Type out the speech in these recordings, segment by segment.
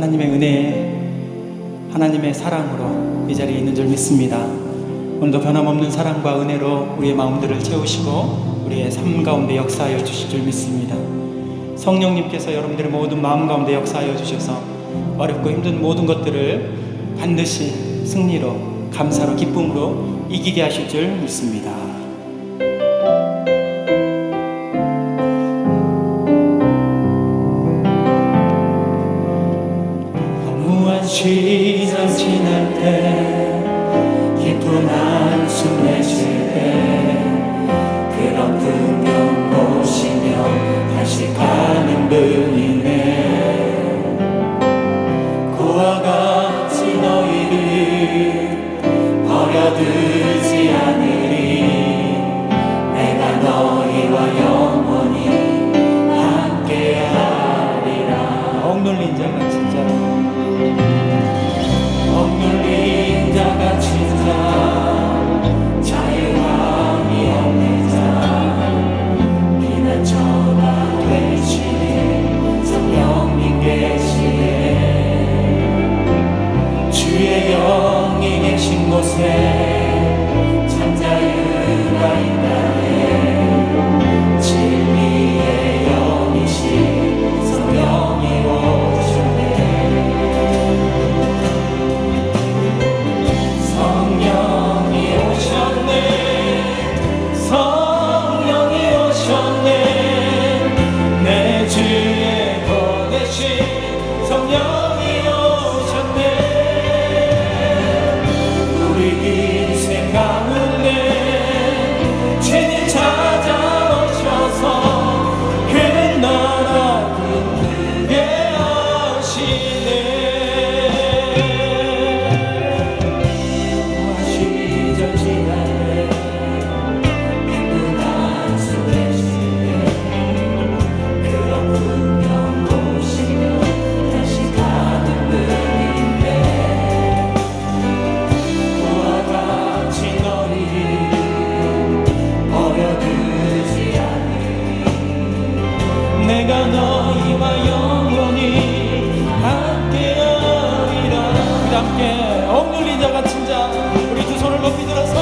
하나님의 은혜에 하나님의 사랑으로 이 자리에 있는 줄 믿습니다. 오늘도 변함없는 사랑과 은혜로 우리의 마음들을 채우시고 우리의 삶 가운데 역사하여 주실 줄 믿습니다. 성령님께서 여러분들의 모든 마음 가운데 역사하여 주셔서 어렵고 힘든 모든 것들을 반드시 승리로, 감사로, 기쁨으로 이기게 하실 줄 믿습니다. 시절 지날 때 깊은 한숨 내쉴 때 그런 풍경 보시며 다시 가는 분이네. 그와 같이 너희를 버려두지 않으리. 내가 너희와 영원히 함께하리라. 억눌린 자가 진짜 억눌린 자가 진짜 자유함이 없는 자 피난처가 되시는 성령님 계시네. 주의 영이 계신 곳에 참 자유가 있다네. 진리의 영이신 성령이 오셨네. 내가 너희와 영원히 함께하리라. 우리 함께 억눌린 자 같은 자 우리 두 손을 높이 들어서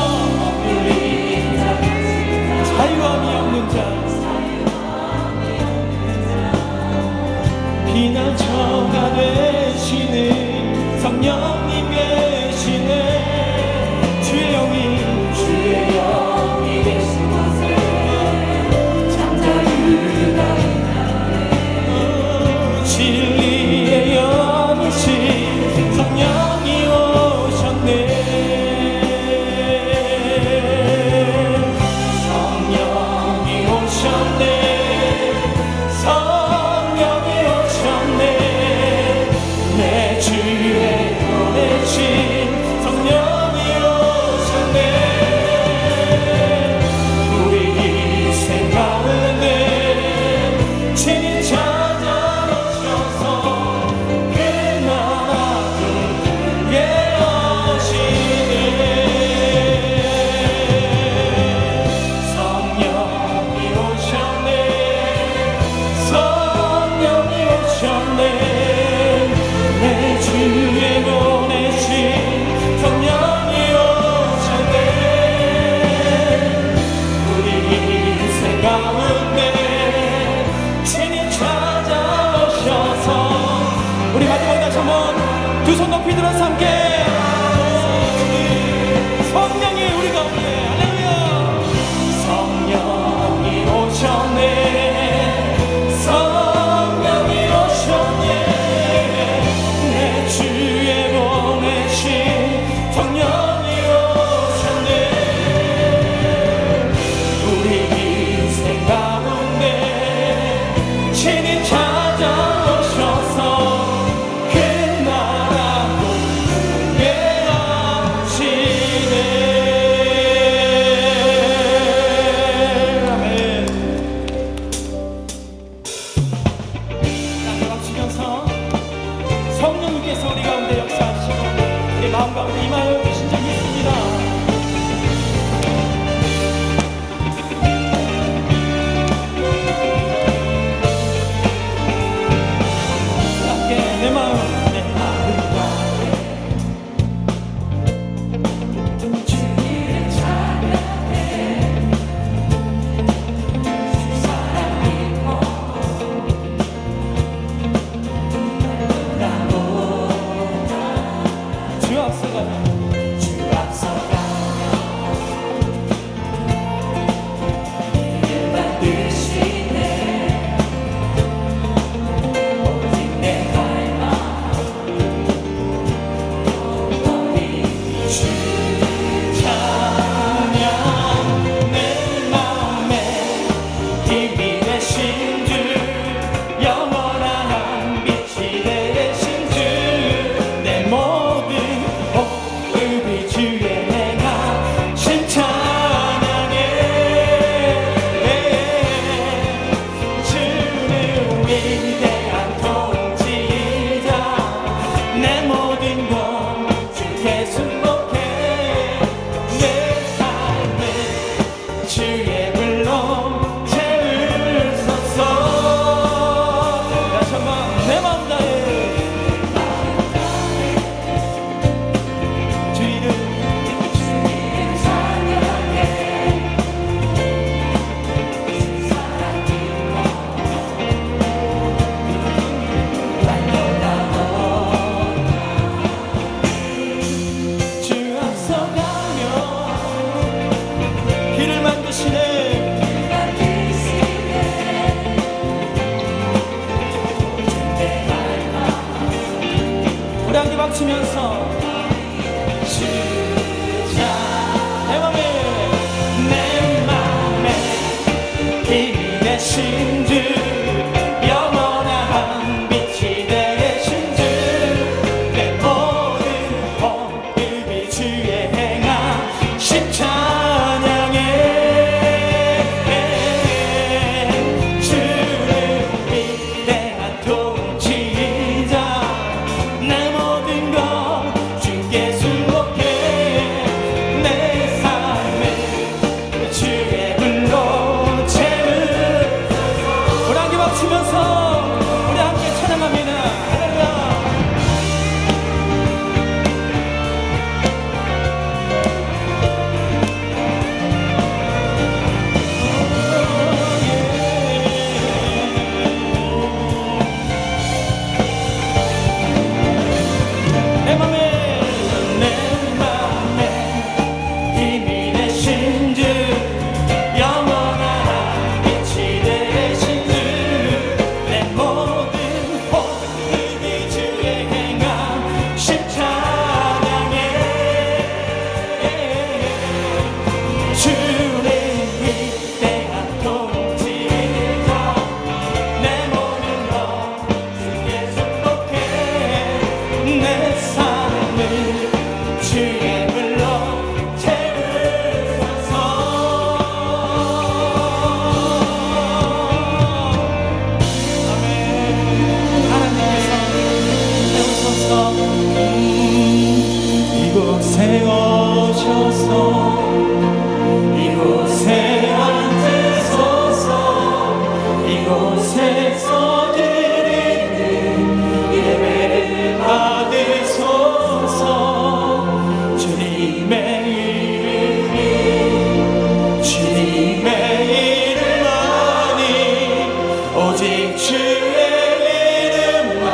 자유함이 없는 자 피난처가 되시는 성령님 계시네. 주의 영이 계신 곳에 참 자유가 진리의 영이신 성령이 오셨네. 성령이 오셨네. 성령이 오셨네. 외치면서 주자 내 맘에 힘이 되신 주 영원한 빛이 되신 주 내 모든 호흡이 주의 행하신 찬양해 주는 위대한 통치자 내 모든 것 주께 순복해 내 삶을 주의 불로 채우 우리 함께 박수면서 우리 함께 찬양합니다. 할렐루야. 내 맘에 힘이 되신 주 영원한 빛이 되신 주 내 모든 호흡이 주의 행하신 찬양해 주의 위대한 통치자 내 모든 것 주께 순복해 내 삶을 주의 불로 채우소서. 아멘. 하나님께서 채우소서. 이곳에 오셔서 이곳에 앉으소서. 이곳에서 드리는 예배를 받으소서. 주님의 이름만이 오직 주의 이름만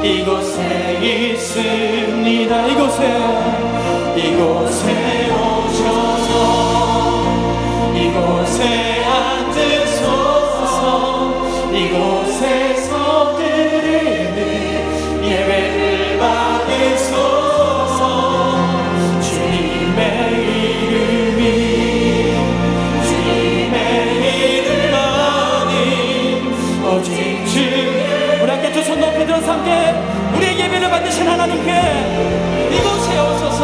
이곳에 있습니다. 이곳에 오셔서 이곳에 앉으소서. 이곳에서 드리는 예배를 받으소서. 주님의 이름만이 오직 주 우리 함께 두 손 높이 들어서 함께 우리의 예배를 받으신 하나님께 이곳에 오소서.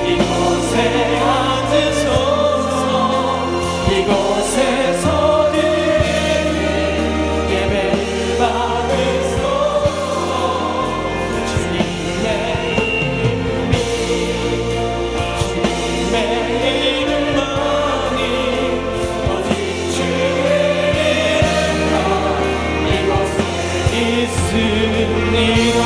이곳에 앉으소서. 이곳에서 드리는 예배를 받으소서. 주님의 이름만이 오직 주의 이름만 이곳에 있습니다.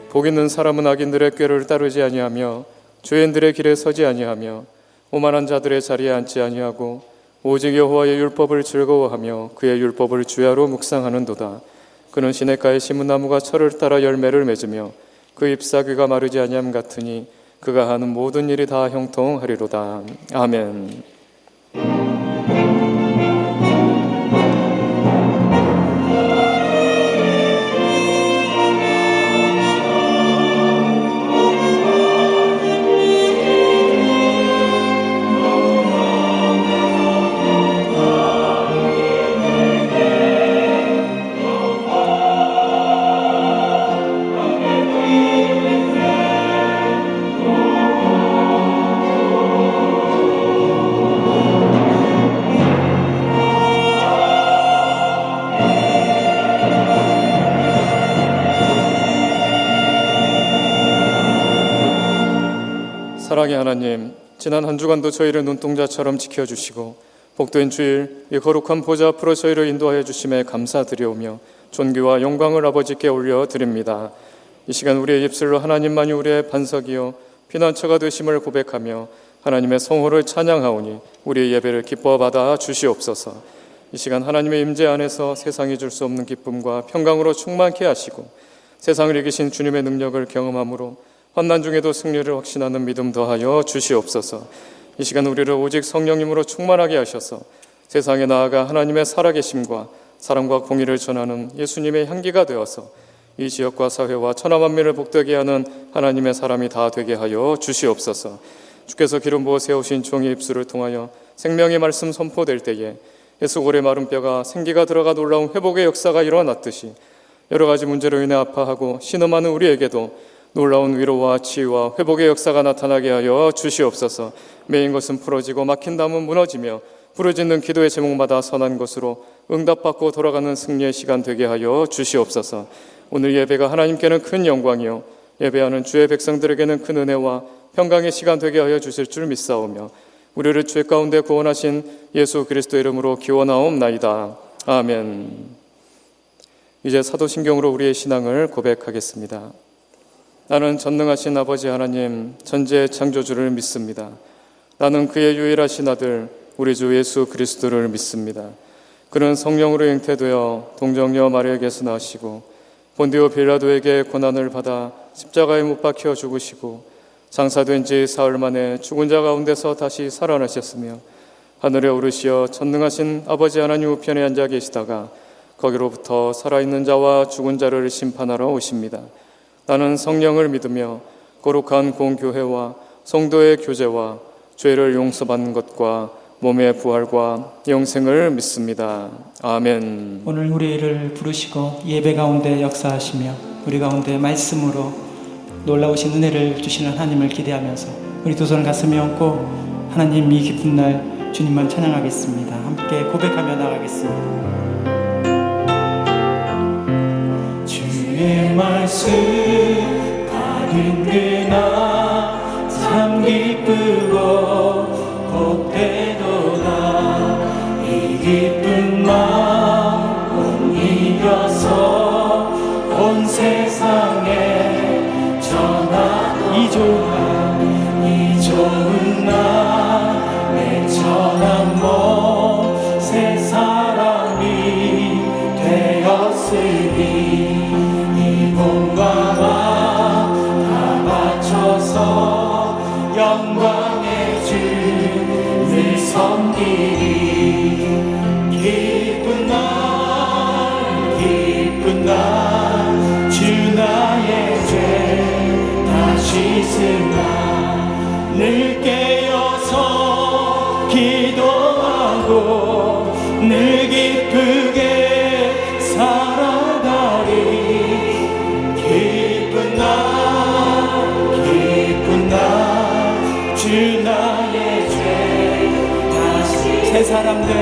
복 있는 사람은 악인들의 꾀를 따르지 아니하며 죄인들의 길에 서지 아니하며 오만한 자들의 자리에 앉지 아니하고 오직 여호와의 율법을 즐거워하며 그의 율법을 주야로 묵상하는도다. 그는 시냇가에 심은 나무가 철을 따라 열매를 맺으며 그 잎사귀가 마르지 아니함 같으니 그가 하는 모든 일이 다 형통하리로다. 아멘. 사랑의 하나님, 지난 한 주간도 저희를 눈동자처럼 지켜주시고 복된 주일 이 거룩한 보좌 앞으로 저희를 인도하여 주심에 감사드리오며 존귀와 영광을 아버지께 올려드립니다. 이 시간 우리의 입술로 하나님만이 우리의 반석이요 피난처가 되심을 고백하며 하나님의 성호를 찬양하오니 우리의 예배를 기뻐 받아 주시옵소서. 이 시간 하나님의 임재 안에서 세상이 줄 수 없는 기쁨과 평강으로 충만케 하시고 세상을 이기신 주님의 능력을 경험함으로 환난 중에도 승리를 확신하는 믿음 더하여 주시옵소서. 이 시간 우리를 오직 성령님으로 충만하게 하셔서 세상에 나아가 하나님의 살아계심과 사랑과 공의를 전하는 예수님의 향기가 되어서 이 지역과 사회와 천하 만민을 복되게 하는 하나님의 사람이 다 되게 하여 주시옵소서. 주께서 기름 부어 세우신 종의 입술을 통하여 생명의 말씀 선포될 때에 예수골의 마른 뼈가 생기가 들어가 놀라운 회복의 역사가 일어났듯이 여러 가지 문제로 인해 아파하고 신음하는 우리에게도 놀라운 위로와 치유와 회복의 역사가 나타나게 하여 주시옵소서. 메인 것은 풀어지고 막힌 담은 무너지며 부르짖는 기도의 제목마다 선한 것으로 응답받고 돌아가는 승리의 시간 되게 하여 주시옵소서. 오늘 예배가 하나님께는 큰 영광이요 예배하는 주의 백성들에게는 큰 은혜와 평강의 시간 되게 하여 주실 줄 믿사오며 우리를 죄 가운데 구원하신 예수 그리스도 이름으로 기원하옵나이다. 아멘. 이제 사도신경으로 우리의 신앙을 고백하겠습니다. 나는 전능하신 아버지 하나님 전지의 창조주를 믿습니다. 나는 그의 유일하신 아들 우리 주 예수 그리스도를 믿습니다. 그는 성령으로 잉태되어 동정녀 마리아에게서 나시고 본디오 빌라도에게 고난을 받아 십자가에 못 박혀 죽으시고 장사된 지 사흘 만에 죽은 자 가운데서 다시 살아나셨으며 하늘에 오르시어 전능하신 아버지 하나님 우편에 앉아 계시다가 거기로부터 살아있는 자와 죽은 자를 심판하러 오십니다. 나는 성령을 믿으며 거룩한 공교회와 성도의 교제와 죄를 용서받는 것과 몸의 부활과 영생을 믿습니다. 아멘. 오늘 우리를 부르시고 예배 가운데 역사하시며 우리 가운데 말씀으로 놀라우신 은혜를 주시는 하나님을 기대하면서 우리 두 손을 가슴에 얹고 하나님 이 기쁜 날 주님만 찬양하겠습니다. 함께 고백하며 나가겠습니다. 주의 말씀 받은 그날 참 기쁘고 복되도다. 이 기쁜 마음 못 이겨서 온 세상에 전하도다. 이 좋은 날 내 천한 몸 새 사람이 되었으니 몸과 마음 다 바쳐서 영광의 주를 섬기리. 기쁜 날 주 나의 죄 다 씻은 날 늘 깨어서 기도하고 늘 기쁘게 살아가리. 기쁜 날 주 나의 죄 다시 새 사람 된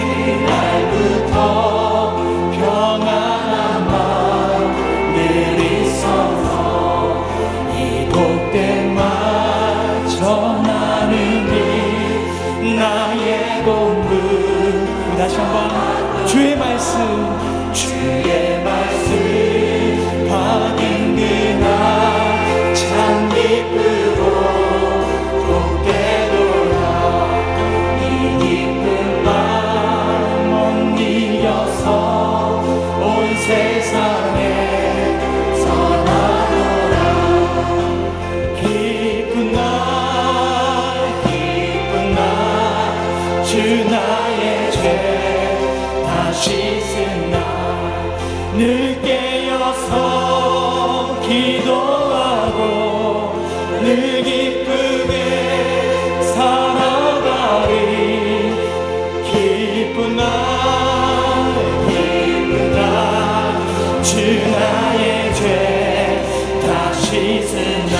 그날부터 평안한 마음 늘 있어서 이 복된 말 전하는 일 나의 본분. 다시 한번 주의 말씀 받은 그날 참 기쁘고 복되도다. 이 기쁜 마음 못 이겨서 온 세상에 전하노라. 기쁜 날 주 나의 죄 다 씻은 날 늘 깨어서 기도하고 늘 기쁘게 살아가리. 기쁜 날 주 나의 죄 다 씻은 날.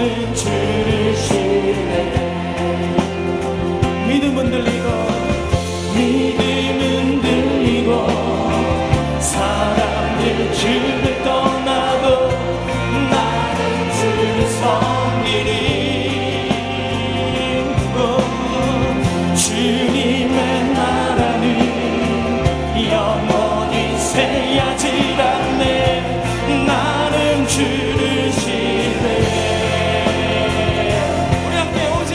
나는 주를 신뢰해. 믿음은 들리고 사람들 주를 떠나도 나는 주를 섬기리. 주님의 나라는 영원히 새야질 않네. 나는 주를 신뢰해. 우리 함께 오직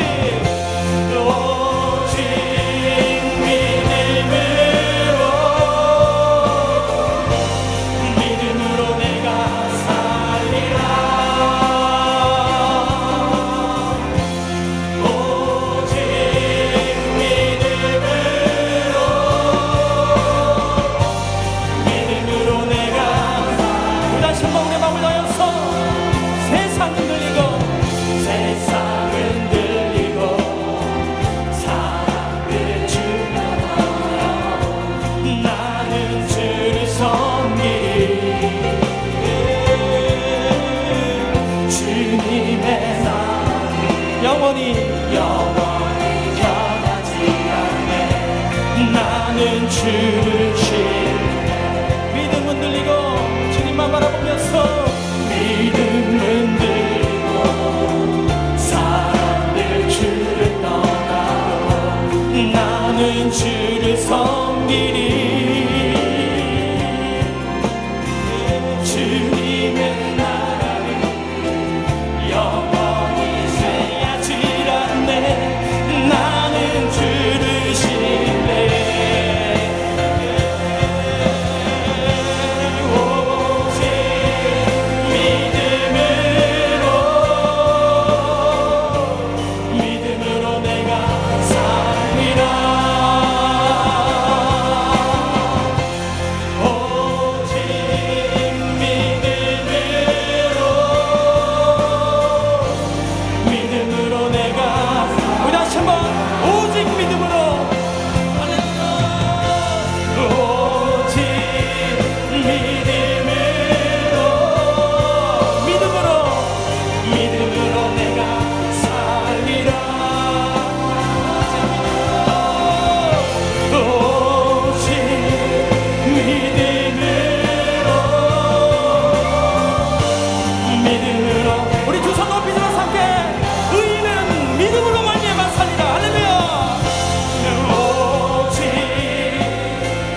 믿음으로 내가 살리라. 오직 믿음으로 내가 우리 다시 한번 우리 마음을 다해서 세상은 들리고 사람들 주변하여 나는 주를 섬기리. 주님의 나라는 영원히 변하지 않네. 나는 주를 신뢰해. 믿음은 들리고 주님만 바라보면서 믿음은 들리고 사람들 주를 떠나도 나는 주를 섬기리. 주님의 나라는 영원히 새야질 않네. 나는 주를 신뢰해. 오직 믿음으로 내가 살리라. 오직 믿음으로 내가 우리 다시 한번 오직 믿음으로 오직 믿음으로 내가 살리라. 오직 믿음으로 우리 두 손 높이 들어서 함께 의인은 믿음으로 말미암아 살리라. 할렐루야. 오직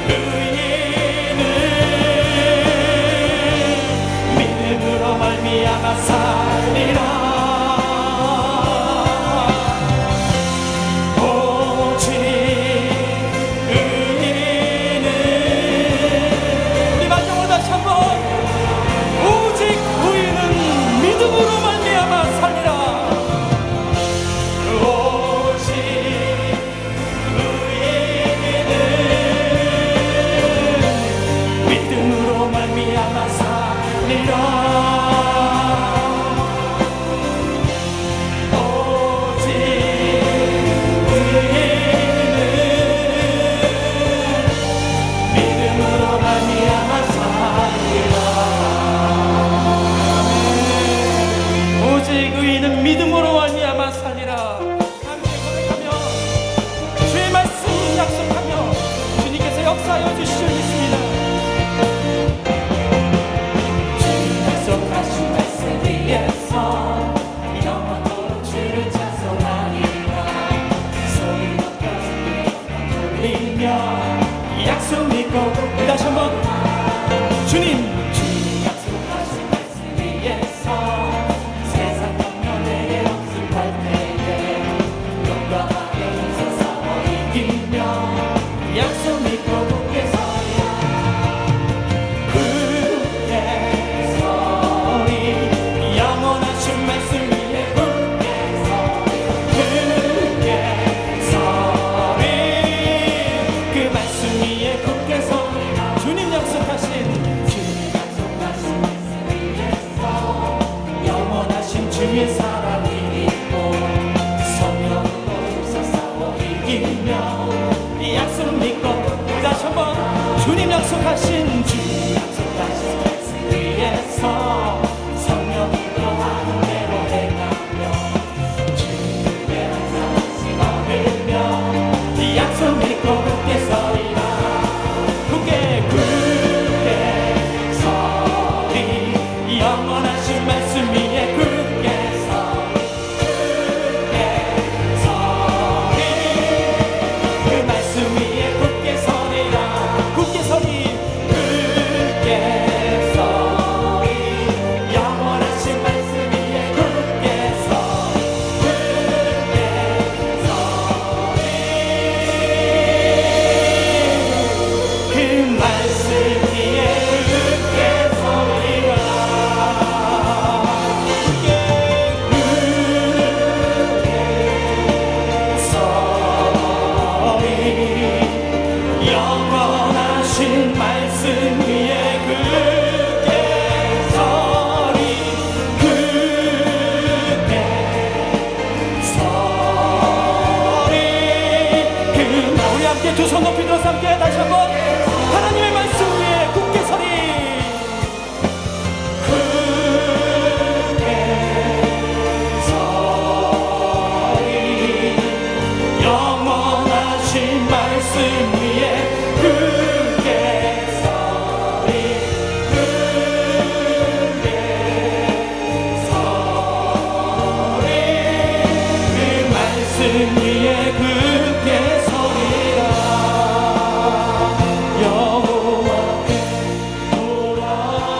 의인은 믿음으로 말미암아 살리라. 오직 의인은 우리 마지막으로 다시 한번 오직 의인은 믿음으로 말미암아 살리라. 오직 의인은 믿음으로 말미암아 살리라. 오직 의인은 믿음으로 말미암아 살리라. 오직 의인은 믿음으로 말미암아 살리라. 함께 고백하며 주의 말씀 약속하며 주님께서 역사하여 주실 줄 믿습니다. 주님 약속하신 말씀 위에서 영원토록 주를 찬송하리라. 소리 높여 돌리며 약속 믿고 다시 한번 주님 약속하신 말씀 위에서 세상 영원에게 우리 두 손 높이 들어서 함께 다시 한번 하나님의 말씀 위에 굳게 서리. 영원하신 말씀 위에 굳게 서리. 그 말씀 위에 굳게 서리라. 여호와께 돌아가자.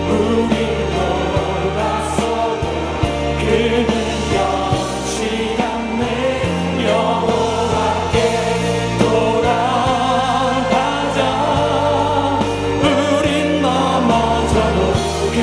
우리 돌아서도 그는 변치 않네. 여호와께 돌아가자. 우린 넘어져도 그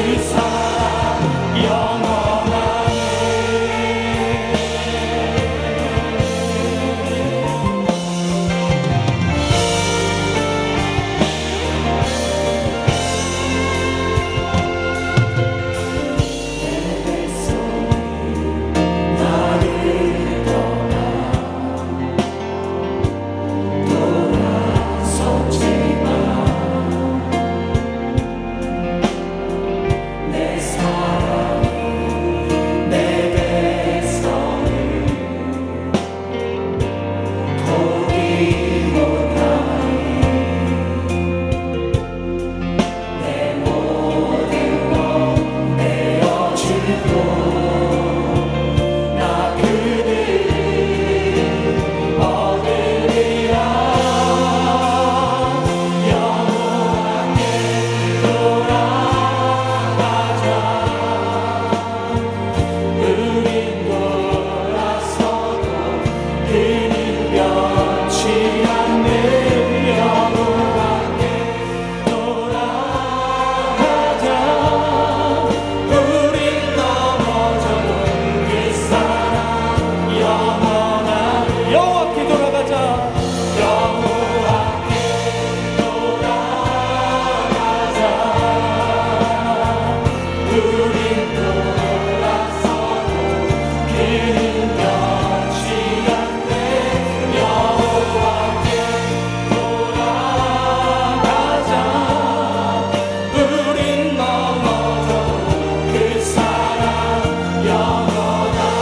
사랑 영원하네.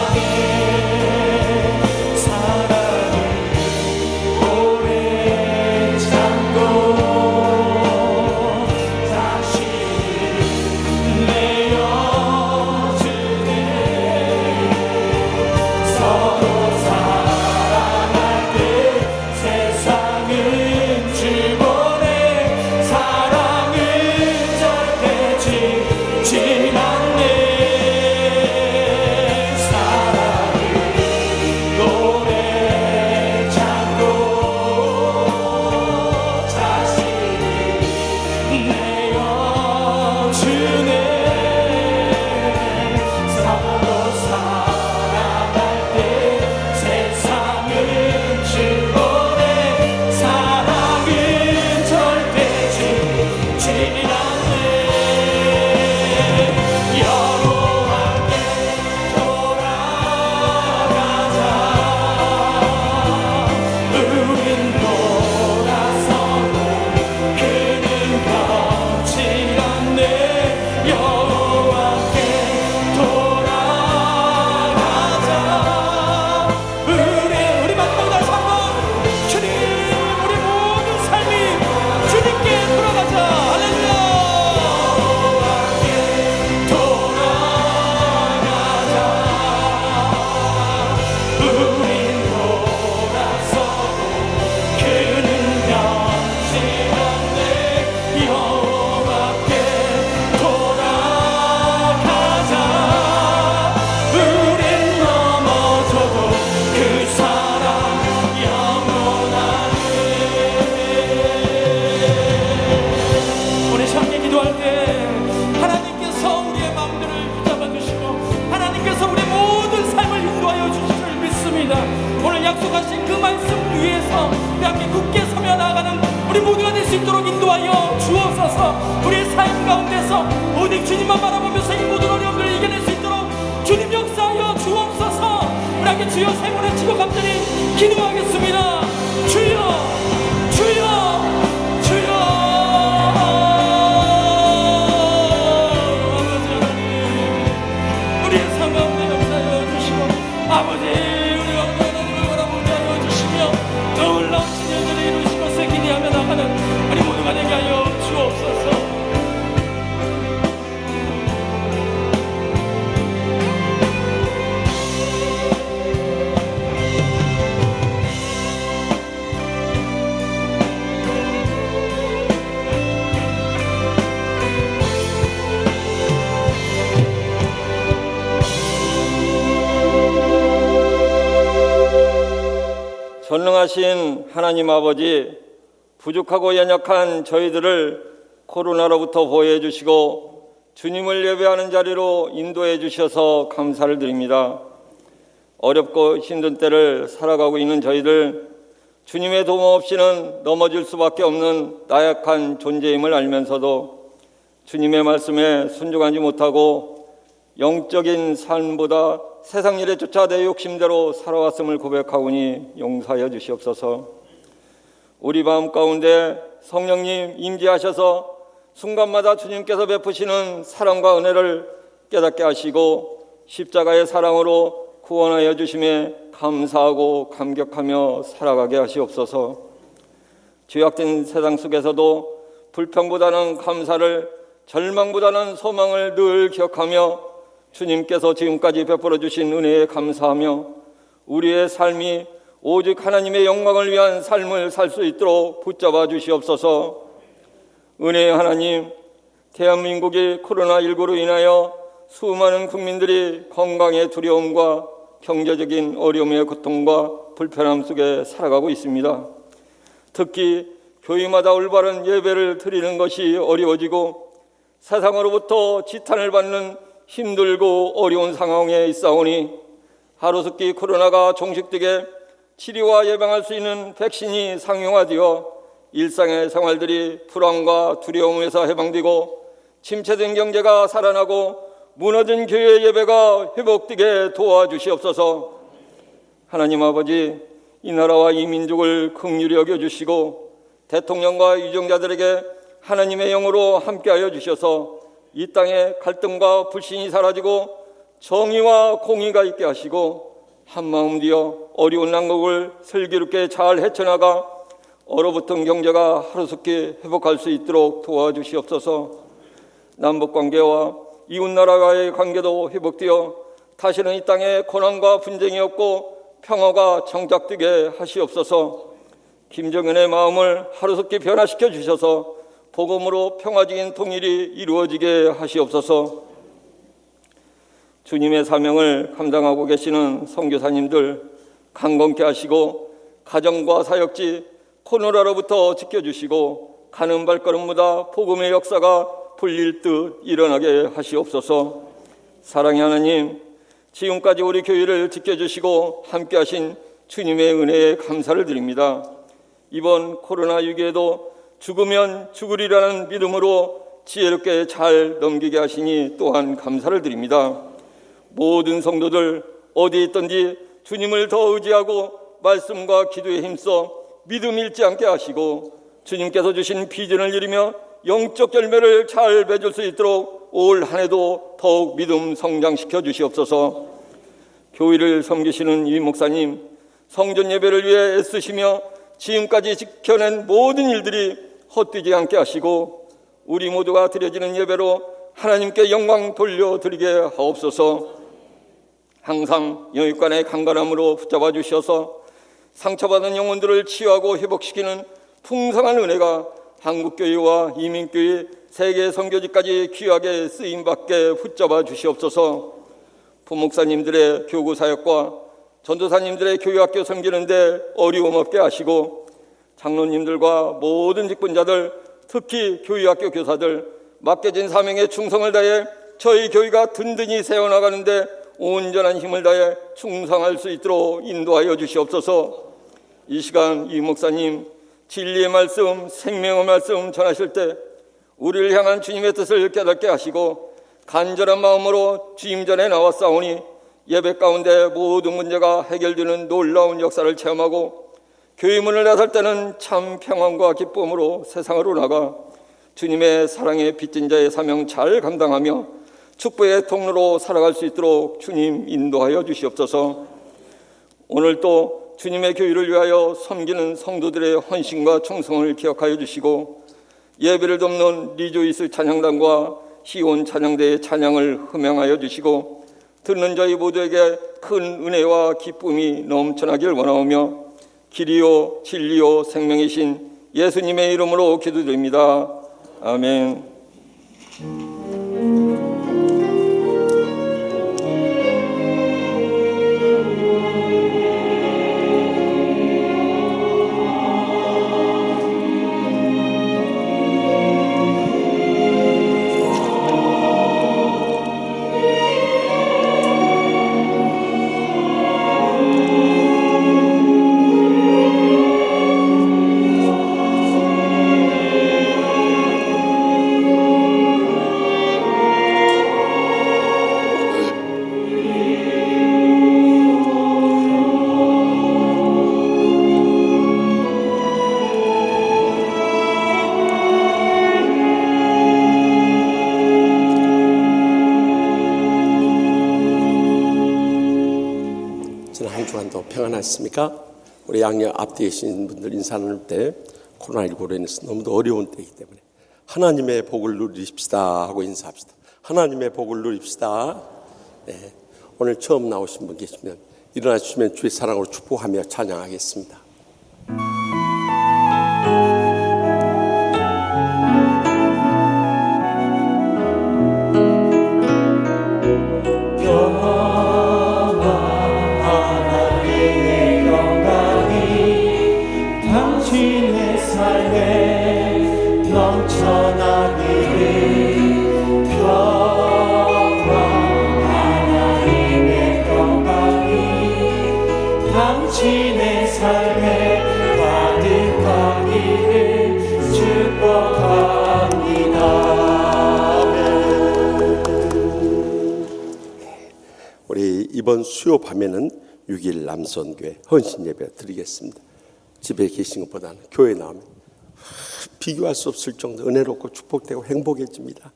약속하신 그 말씀 위에서 함께 굳게 서며 나아가는 우리 모두가 될 수 있도록 인도하여 주옵소서. 우리의 삶 가운데서 오직 주님만 바라보면서 이 모든 어려움들을 이겨낼 수 있도록 주님 역사하여 주옵소서. 우리 함께 주여 세 번에 치고 기도하겠습니다. 주여, 주여, 주여. 아버지 하나님, 우리의 삶 가운데 역사하여 주시고, 아버지 우리 가운데 하나님을 바라보게 하여 주시며 놀라운 진리들을 이루실 것을 기대하며 나가는 우리 모두가 되게 하여 주옵소서. 전능하신 하나님 아버지, 부족하고 연약한 저희들을 코로나로부터 보호해 주시고 주님을 예배하는 자리로 인도해 주셔서 감사를 드립니다. 어렵고 힘든 때를 살아가고 있는 저희들, 주님의 도움 없이는 넘어질 수밖에 없는 나약한 존재임을 알면서도 주님의 말씀에 순종하지 못하고 영적인 삶보다 세상 일에 쫓아 내 욕심대로 살아왔음을 고백하오니 용서하여 주시옵소서. 우리 마음 가운데 성령님 임재하셔서 순간마다 주님께서 베푸시는 사랑과 은혜를 깨닫게 하시고 십자가의 사랑으로 구원하여 주심에 감사하고 감격하며 살아가게 하시옵소서. 죄악된 세상 속에서도 불평보다는 감사를, 절망보다는 소망을 늘 기억하며 주님께서 지금까지 베풀어 주신 은혜에 감사하며 우리의 삶이 오직 하나님의 영광을 위한 삶을 살 수 있도록 붙잡아 주시옵소서. 은혜의 하나님, 대한민국이 코로나19로 인하여 수많은 국민들이 건강의 두려움과 경제적인 어려움의 고통과 불편함 속에 살아가고 있습니다. 특히 교회마다 올바른 예배를 드리는 것이 어려워지고 세상으로부터 지탄을 받는 힘들고 어려운 상황에 있사오니 하루속히 코로나가 종식되게 치료와 예방할 수 있는 백신이 상용화되어 일상의 생활들이 불안과 두려움에서 해방되고 침체된 경제가 살아나고 무너진 교회 예배가 회복되게 도와주시옵소서. 하나님 아버지, 이 나라와 이 민족을 긍휼히 여겨주시고 대통령과 유정자들에게 하나님의 영으로 함께하여 주셔서 이 땅에 갈등과 불신이 사라지고 정의와 공의가 있게 하시고 한마음 되어 어려운 난국을 슬기롭게 잘 헤쳐나가 얼어붙은 경제가 하루속히 회복할 수 있도록 도와주시옵소서. 남북관계와 이웃나라와의 관계도 회복되어 다시는 이 땅에 고난과 분쟁이 없고 평화가 정착되게 하시옵소서. 김정은의 마음을 하루속히 변화시켜 주셔서 복음으로 평화적인 통일이 이루어지게 하시옵소서. 주님의 사명을 감당하고 계시는 선교사님들 강건케 하시고 가정과 사역지 코로나로부터 지켜주시고 가는 발걸음마다 복음의 역사가 불릴 듯 일어나게 하시옵소서. 사랑의 하나님, 지금까지 우리 교회를 지켜주시고 함께하신 주님의 은혜에 감사를 드립니다. 이번 코로나 위기에도 죽으면 죽으리라는 믿음으로 지혜롭게 잘 넘기게 하시니 또한 감사를 드립니다. 모든 성도들 어디에 있든지 주님을 더 의지하고 말씀과 기도에 힘써 믿음 잃지 않게 하시고 주님께서 주신 비전을 이루며 영적 열매를 잘 맺을 수 있도록 올 한 해도 더욱 믿음 성장시켜 주시옵소서. 교회를 섬기시는 이 목사님, 성전 예배를 위해 애쓰시며 지금까지 지켜낸 모든 일들이 헛되지 않게 하시고 우리 모두가 드려지는 예배로 하나님께 영광 돌려드리게 하옵소서. 항상 영육간의 강건함으로 붙잡아 주셔서 상처받은 영혼들을 치유하고 회복시키는 풍성한 은혜가 한국교회와 이민교회, 세계 선교지까지 귀하게 쓰임받게 붙잡아 주시옵소서. 부목사님들의 교구 사역과 전도사님들의 교회학교 섬기는데 어려움 없게 하시고 장로님들과 모든 직분자들, 특히 교회학교 교사들 맡겨진 사명에 충성을 다해 저희 교회가 든든히 세워나가는데 온전한 힘을 다해 충성할 수 있도록 인도하여 주시옵소서. 이 시간 이 목사님 진리의 말씀, 생명의 말씀 전하실 때 우리를 향한 주님의 뜻을 깨닫게 하시고 간절한 마음으로 주님 전에 나왔사오니 예배 가운데 모든 문제가 해결되는 놀라운 역사를 체험하고 교회 문을 나설 때는 참 평안과 기쁨으로 세상으로 나가 주님의 사랑에 빚진 자의 사명 잘 감당하며 축복의 통로로 살아갈 수 있도록 주님 인도하여 주시옵소서. 오늘 또 주님의 교회를 위하여 섬기는 성도들의 헌신과 충성을 기억하여 주시고 예배를 돕는 리조이스 찬양단과 시온 찬양대의 찬양을 흠양하여 주시고 듣는 저희 모두에게 큰 은혜와 기쁨이 넘쳐나길 원하오며 길이요 진리요 생명이신 예수님의 이름으로 기도드립니다. 아멘. 한 주간도 평안하셨습니까? 우리 양녀 앞뒤에 계신 분들 인사 나눌 때 코로나19로 인해서 너무도 어려운 때이기 때문에 하나님의 복을 누리십시다 하고 인사합시다. 하나님의 복을 누립시다. 네. 오늘 처음 나오신 분 계시면 일어나 주시면 주의 사랑으로 축복하며 찬양하겠습니다. 당신의 삶에 가득하기를 축복합니다. 우리 이번 수요 밤에는 6일 남선교회 헌신 예배 드리겠습니다. 집에 계신 것보다는 교회 나오면 비교할 수 없을 정도 은혜롭고 축복되고 행복해집니다.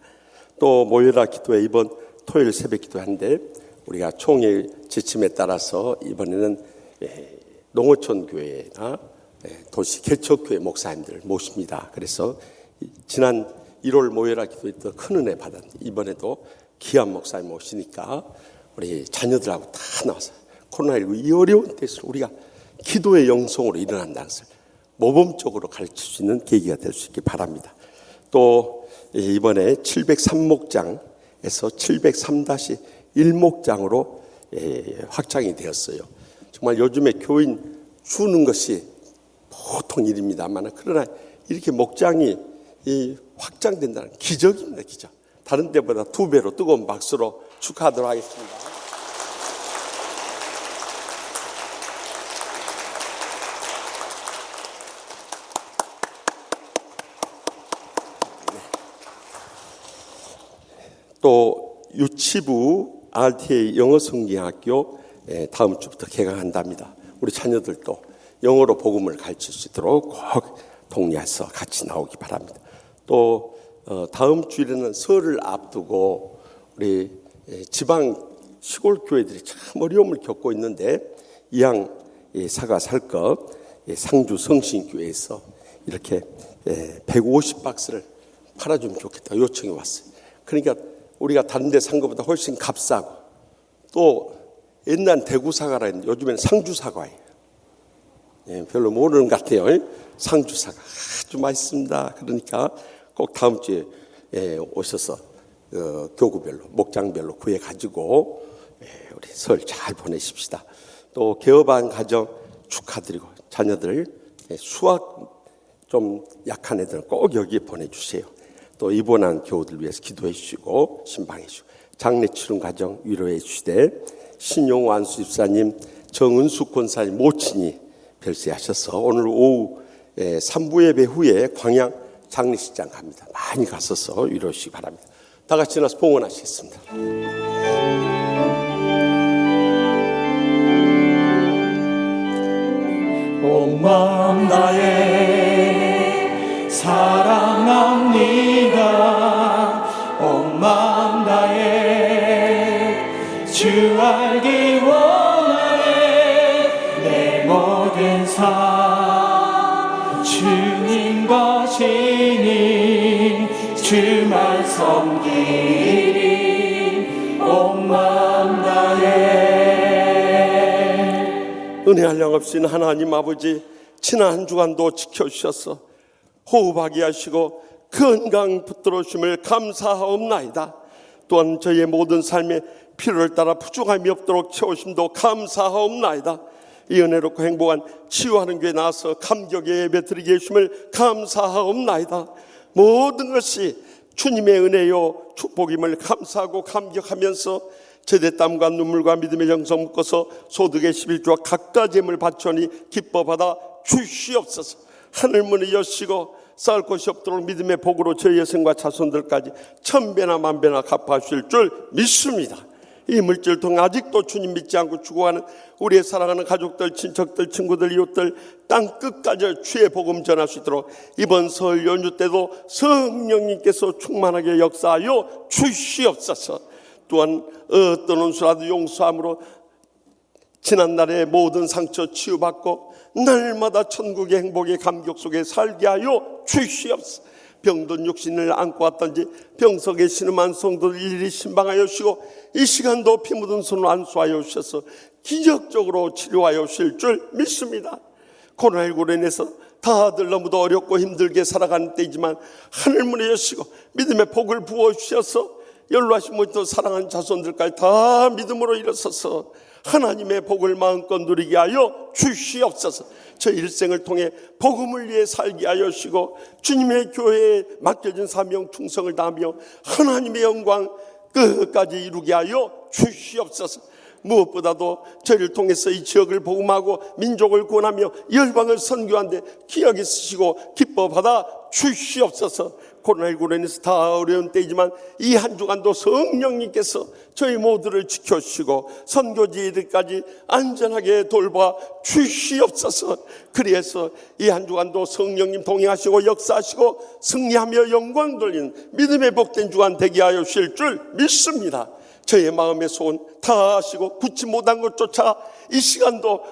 또 모여라 기도회 이번 토요일 새벽 기도하는데 우리가 총회 지침에 따라서 이번에는 농어촌 교회나 도시 개척교회 목사님들을 모십니다. 그래서 지난 1월 모여라 기도회 때 큰 은혜 받았는데 이번에도 귀한 목사님 모시니까 우리 자녀들하고 다 나와서 코로나19 이 어려운 때에서 우리가 기도의 영성으로 일어난다는 것을 모범적으로 가르칠 수 있는 계기가 될 수 있기 바랍니다. 또 이번에 703목장에서 703-1목장으로 확장이 되었어요. 정말 요즘에 교인 주는 것이 보통 일입니다만 그러나 이렇게 목장이 확장된다는 기적입니다. 기적. 다른 때보다 2배로 뜨거운 박수로 축하하도록 하겠습니다. 또 유치부 RTA 영어성경학교 다음 주부터 개강한답니다. 우리 자녀들도 영어로 복음을 가르칠 수 있도록 꼭 동의해서 같이 나오기 바랍니다. 또 다음 주일에는 설을 앞두고 우리 지방 시골 교회들이 참 어려움을 겪고 있는데 이양 사과 살것 상주 성신교회에서 이렇게 150박스를 팔아주면 좋겠다 요청이 왔어요. 그러니까 우리가 다른 데 산 것보다 훨씬 값싸고 또 옛날 대구 사과라 했는데 요즘에는 상주 사과예요. 별로 모르는 것 같아요. 상주 사과 아주 맛있습니다. 그러니까 꼭 다음 주에 오셔서 교구별로 목장별로 구해 가지고 우리 설 잘 보내십시다. 또 개업한 가정 축하드리고 자녀들 수학 좀 약한 애들은 꼭 여기에 보내주세요. 또 입원한 교우들 위해서 기도해 주시고 신방해 주시고 장례 치른 가정 위로해 주시되 신용호 안수집사님 정은숙 권사님 모친이 별세하셔서 오늘 오후 3부 예배 후에 광양 장례식장 갑니다. 많이 가셔서 위로해 주시기 바랍니다. 다 같이 나서 봉헌하시겠습니다. 주 알기 원하네 내 모든 삶 주님 것이니 주만 섬기리 온 마음 다해. 은혜 한량없인 하나님 아버지, 지난 한 주간도 지켜주셔서 호흡하게 하시고 건강 붙들어 주심을 감사하옵나이다. 또한 저희의 모든 삶에 필요를 따라 부족함이 없도록 채우심도 감사하옵나이다. 이 은혜롭고 행복한 치유하는 교회에 나와서 감격의 예배 드리게 해주심을 감사하옵나이다. 모든 것이 주님의 은혜요 축복임을 감사하고 감격하면서 제대 땀과 눈물과 믿음의 정성 묶어서 소득의 11조와 각각 예물 바쳐니 기뻐 받아 주시옵소서. 하늘문을 여시고 쌓을 곳이 없도록 믿음의 복으로 저희의 생과 자손들까지 천배나 만배나 갚아주실 줄 믿습니다. 이 물질을 통해 아직도 주님 믿지 않고 죽어가는 우리의 사랑하는 가족들, 친척들, 친구들, 이웃들 땅 끝까지 주의 복음 전할 수 있도록 이번 설 연휴 때도 성령님께서 충만하게 역사하여 주시옵소서. 또한 어떤 원수라도 용서함으로 지난날의 모든 상처 치유받고 날마다 천국의 행복의 감격 속에 살게 하여 주시옵소서. 병든 육신을 안고 왔던지 병석에 신음한 성도들 일일이 신방하여 주시고 이 시간도 피 묻은 손을 안수하여 주셔서 기적적으로 치료하여 주실 줄 믿습니다. 코로나19로 인해서 다들 너무도 어렵고 힘들게 살아가는 때이지만 하늘문을 여시고 믿음의 복을 부어주셔서 연로하신 모든 사랑하는 자손들까지 다 믿음으로 일어서서 하나님의 복을 마음껏 누리게 하여 주시옵소서. 저 일생을 통해 복음을 위해 살게 하여 주시고 주님의 교회에 맡겨진 사명 충성을 다하며 하나님의 영광 끝까지 이루게 하여 주시옵소서. 무엇보다도 저희를 통해서 이 지역을 복음하고 민족을 구원하며 열방을 선교하는데 기억이 쓰시고 기뻐 받아 주시옵소서. 코로나19로 인해서 다 어려운 때이지만 이 한 주간도 성령님께서 저희 모두를 지켜주시고 선교지들까지 안전하게 돌봐 주시옵소서. 그래서 이 한 주간도 성령님 동행하시고 역사하시고 승리하며 영광 돌리는 믿음의 복된 주간 되게 하여 주실 줄 믿습니다. 저희의 마음의 소원 다 하시고 굳지 못한 것조차 이 시간도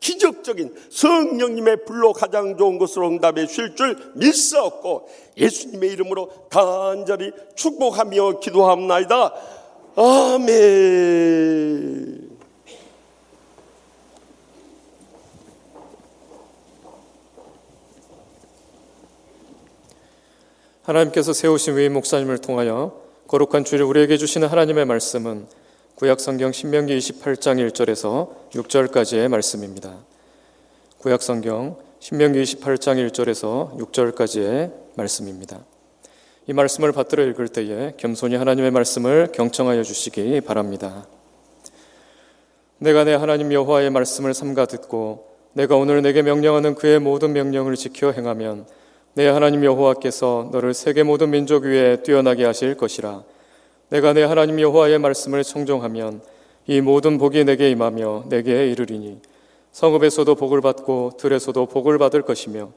기적적인 성령님의 불로 가장 좋은 것으로 응답해 주실 줄 믿사옵고 예수님의 이름으로 간절히 축복하며 기도합나이다. 아멘. 하나님께서 세우신 위임 목사님을 통하여 거룩한 주를 우리에게 주시는 하나님의 말씀은 구약성경 신명기 28장 1절에서 6절까지의 말씀입니다. 구약성경 신명기 28장 1절에서 6절까지의 말씀입니다. 이 말씀을 받들어 읽을 때에 겸손히 하나님의 말씀을 경청하여 주시기 바랍니다. 내가 내 하나님 여호와의 말씀을 삼가 듣고 내가 오늘 내게 명령하는 그의 모든 명령을 지켜 행하면 내 하나님 여호와께서 너를 세계 모든 민족 위에 뛰어나게 하실 것이라. 내가 내 하나님 여호와의 말씀을 청종하면 이 모든 복이 내게 임하며 내게 이르리니 성읍에서도 복을 받고 들에서도 복을 받을 것이며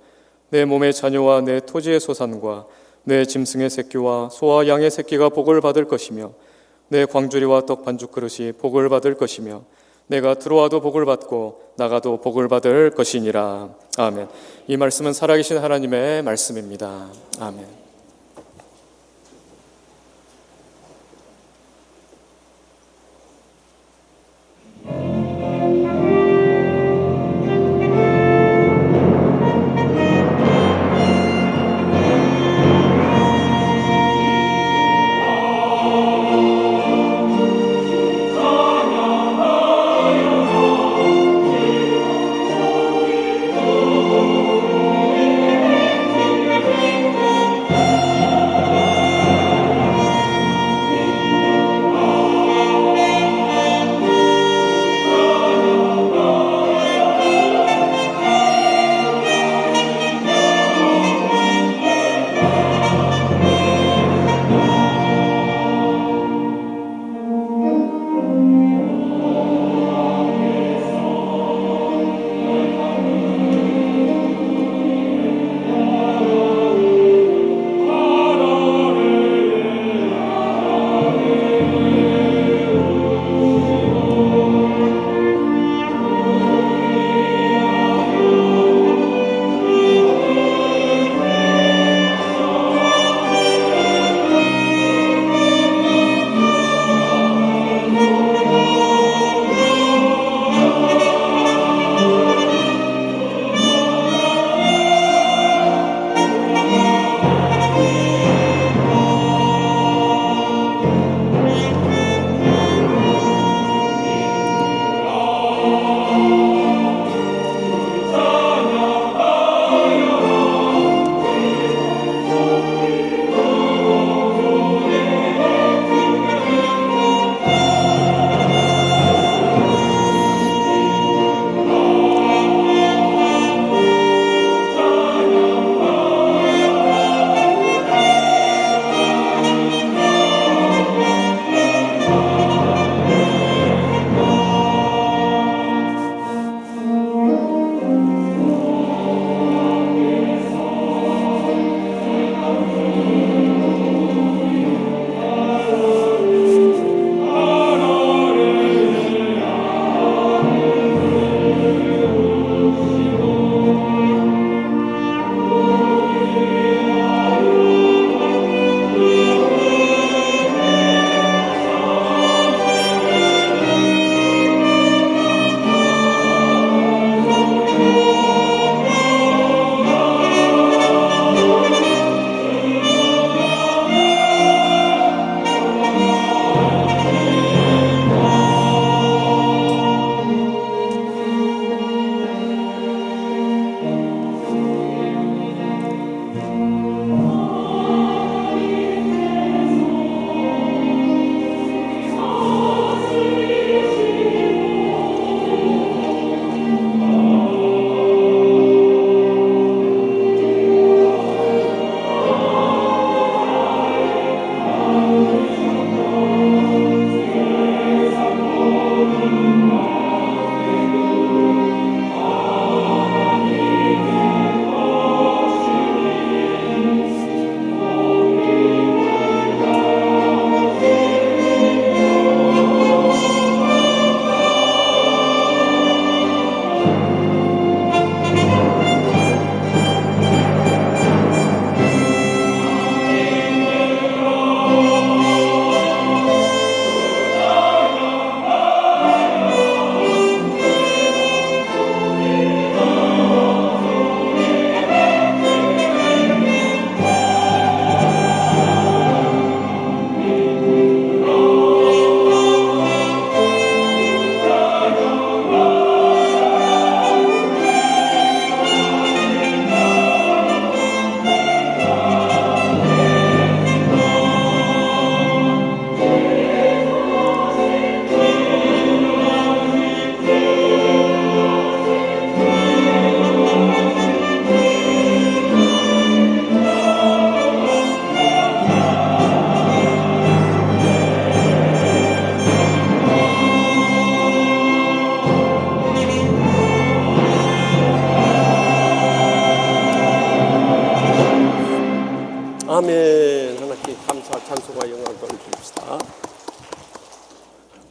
내 몸의 자녀와 내 토지의 소산과 내 짐승의 새끼와 소와 양의 새끼가 복을 받을 것이며 내 광주리와 떡 반죽 그릇이 복을 받을 것이며 내가 들어와도 복을 받고 나가도 복을 받을 것이니라. 아멘. 이 말씀은 살아계신 하나님의 말씀입니다. 아멘.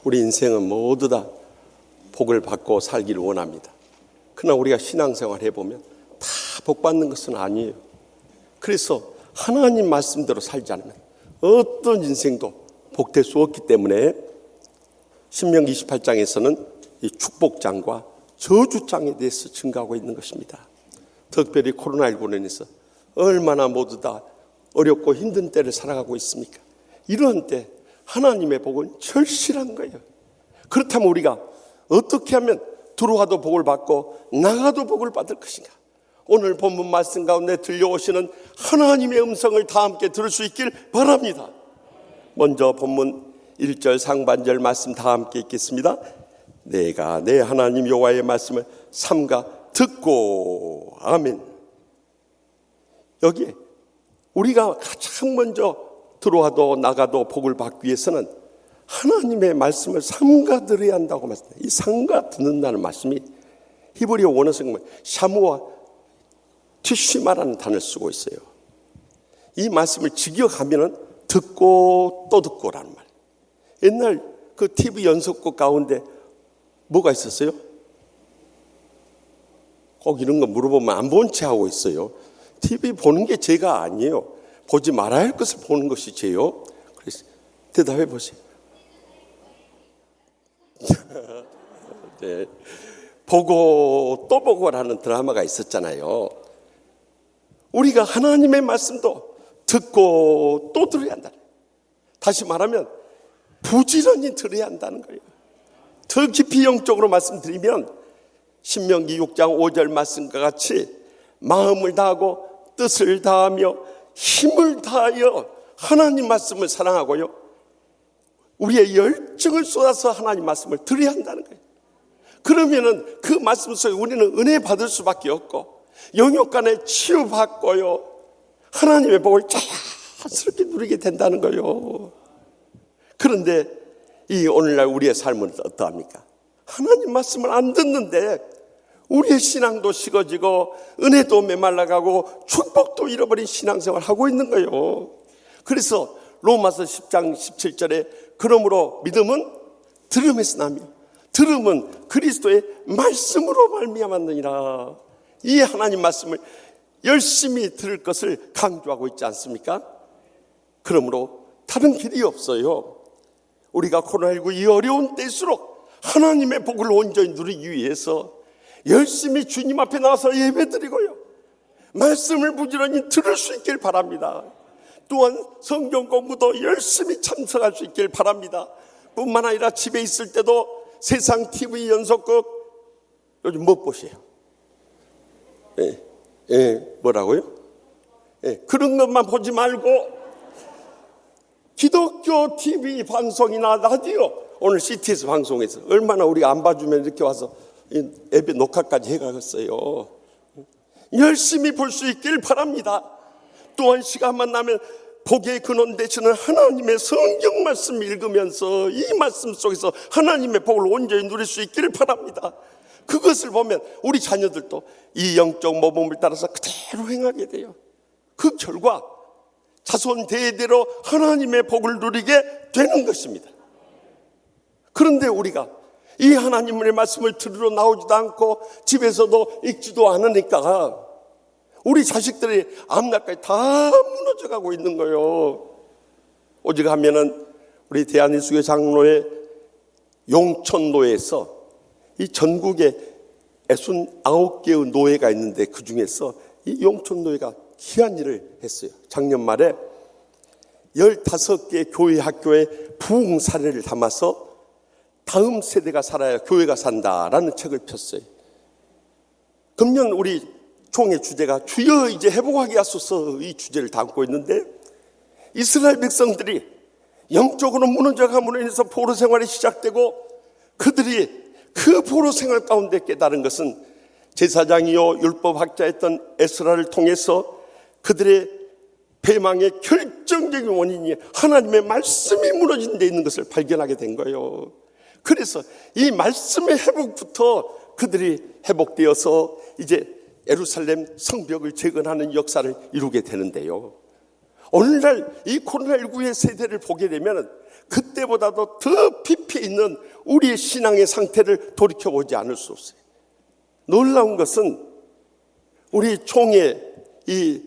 우리 인생은 모두 다 복을 받고 살기를 원합니다. 그러나 우리가 신앙생활 해보면 다 복 받는 것은 아니에요. 그래서 하나님 말씀대로 살지 않으면 어떤 인생도 복될 수 없기 때문에 신명기 28장에서는 이 축복장과 저주장에 대해서 증가하고 있는 것입니다. 특별히 코로나19로 인해서 얼마나 모두 다 어렵고 힘든 때를 살아가고 있습니까? 이런 때 하나님의 복은 절실한 거예요. 그렇다면 우리가 어떻게 하면 들어와도 복을 받고 나가도 복을 받을 것인가? 오늘 본문 말씀 가운데 들려오시는 하나님의 음성을 다 함께 들을 수 있길 바랍니다. 먼저 본문 1절 상반절 말씀 다 함께 읽겠습니다. 내가 내 하나님 여호와의 말씀을 삼가 듣고 아멘. 여기에 우리가 가장 먼저 들어와도 나가도 복을 받기 위해서는 하나님의 말씀을 삼가 들어야 한다고 말씀합니다. 이 삼가 듣는다는 말씀이 히브리어 원어성은 샤무와 티슈마라는 단어를 쓰고 있어요. 이 말씀을 직역하면은 듣고 또 듣고라는 말. 옛날 그 TV 연속극 가운데 뭐가 있었어요? 꼭 이런 거 물어보면 안 본 채 하고 있어요. TV 보는 게 죄가 아니에요. 보지 말아야 할 것을 보는 것이 죄요. 그래서 대답해 보세요. 네. 보고 또 보고라는 드라마가 있었잖아요. 우리가 하나님의 말씀도 듣고 또 들어야 한다. 다시 말하면 부지런히 들어야 한다는 거예요. 더 깊이 영적으로 말씀드리면 신명기 6장 5절 말씀과 같이 마음을 다하고 뜻을 다하며 힘을 다하여 하나님 말씀을 사랑하고요, 우리의 열정을 쏟아서 하나님 말씀을 들어야 한다는 거예요. 그러면은 그 말씀 속에 우리는 은혜 받을 수밖에 없고 영역간에 치유받고요, 하나님의 복을 자연스럽게 누리게 된다는 거예요. 그런데 이 오늘날 우리의 삶은 어떠합니까? 하나님 말씀을 안 듣는데 우리의 신앙도 식어지고 은혜도 메말라가고 축복도 잃어버린 신앙생활을 하고 있는 거예요. 그래서 로마서 10장 17절에 그러므로 믿음은 들음에서 나며 들음은 그리스도의 말씀으로 말미암았느니라. 이 하나님 말씀을 열심히 들을 것을 강조하고 있지 않습니까? 그러므로 다른 길이 없어요. 우리가 코로나19 이 어려운 때일수록 하나님의 복을 온전히 누리기 위해서 열심히 주님 앞에 나와서 예배드리고요, 말씀을 부지런히 들을 수 있길 바랍니다. 또한 성경 공부도 열심히 참석할 수 있길 바랍니다. 뿐만 아니라 집에 있을 때도 세상 TV 연속극 요즘 못 보세요? 뭐라고요? 그런 것만 보지 말고 기독교 TV 방송이나 라디오, 오늘 CTS 방송에서 얼마나 우리가 안 봐주면 이렇게 와서 예배 녹화까지 해가겠어요. 열심히 볼 수 있길 바랍니다. 또한 시간만 나면 복의 근원 되시는 하나님의 성경 말씀 읽으면서 이 말씀 속에서 하나님의 복을 온전히 누릴 수 있기를 바랍니다. 그것을 보면 우리 자녀들도 이 영적 모범을 따라서 그대로 행하게 돼요. 그 결과 자손 대대로 하나님의 복을 누리게 되는 것입니다. 그런데 우리가 이 하나님의 말씀을 들으러 나오지도 않고 집에서도 읽지도 않으니까 우리 자식들이 앞날까지 다 무너져가고 있는 거예요. 오직 하면은 우리 대한예수교 장로회 용천노회에서 이 전국에 69개의 노회가 있는데 그 중에서 이 용천노회가 귀한 일을 했어요. 작년 말에 15개 교회 학교의 부흥 사례를 담아서 다음 세대가 살아야 교회가 산다라는 책을 폈어요. 금년 우리 총회 주제가 주여 이제 회복하게 하소서, 이 주제를 담고 있는데 이스라엘 백성들이 영적으로 무너져감으로 인해서 포로 생활이 시작되고 그들이 그 포로 생활 가운데 깨달은 것은 제사장이요 율법학자였던 에스라를 통해서 그들의 배망의 결정적인 원인이 하나님의 말씀이 무너진 데 있는 것을 발견하게 된 거예요. 그래서 이 말씀의 회복부터 그들이 회복되어서 이제 예루살렘 성벽을 재건하는 역사를 이루게 되는데요, 오늘날 이 코로나19의 세대를 보게 되면 그때보다도 더 깊이 있는 우리의 신앙의 상태를 돌이켜보지 않을 수 없어요. 놀라운 것은 우리 총회 이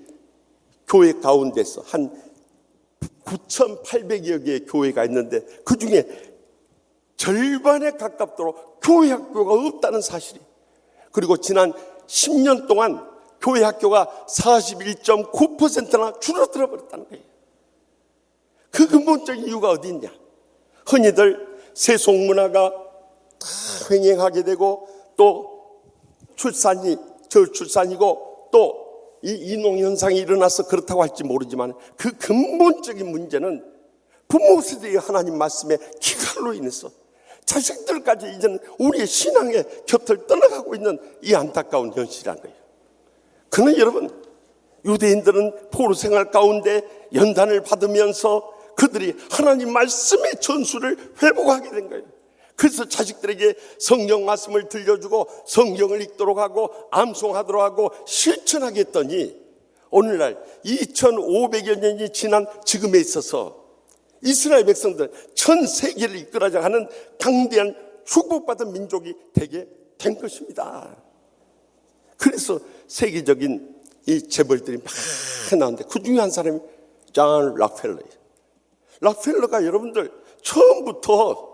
교회 가운데서 한 9,800여 개의 교회가 있는데 그 중에 절반에 가깝도록 교회 학교가 없다는 사실이. 그리고 지난 10년 동안 교회 학교가 41.9%나 줄어들어 버렸다는 거예요. 그 근본적인 이유가 어디 있냐? 흔히들 세속 문화가 다 횡행하게 되고 또 저출산이고 또 이 이농 현상이 일어나서 그렇다고 할지 모르지만 그 근본적인 문제는 부모 세대의 하나님 말씀의 기갈로 인해서 자식들까지 이제는 우리의 신앙의 곁을 떠나가고 있는 이 안타까운 현실이라는 거예요. 그러나 여러분, 유대인들은 포로 생활 가운데 연단을 받으면서 그들이 하나님 말씀의 전수를 회복하게 된 거예요. 그래서 자식들에게 성경 말씀을 들려주고 성경을 읽도록 하고 암송하도록 하고 실천하게 했더니 오늘날 2500여 년이 지난 지금에 있어서 이스라엘 백성들 전 세계를 이끌어자 하는 강대한 축복받은 민족이 되게 된 것입니다. 그래서 세계적인 이 재벌들이 많이 나오는데 그 중에 한 사람이 존 락펠러예요. 락펠러가 여러분들 처음부터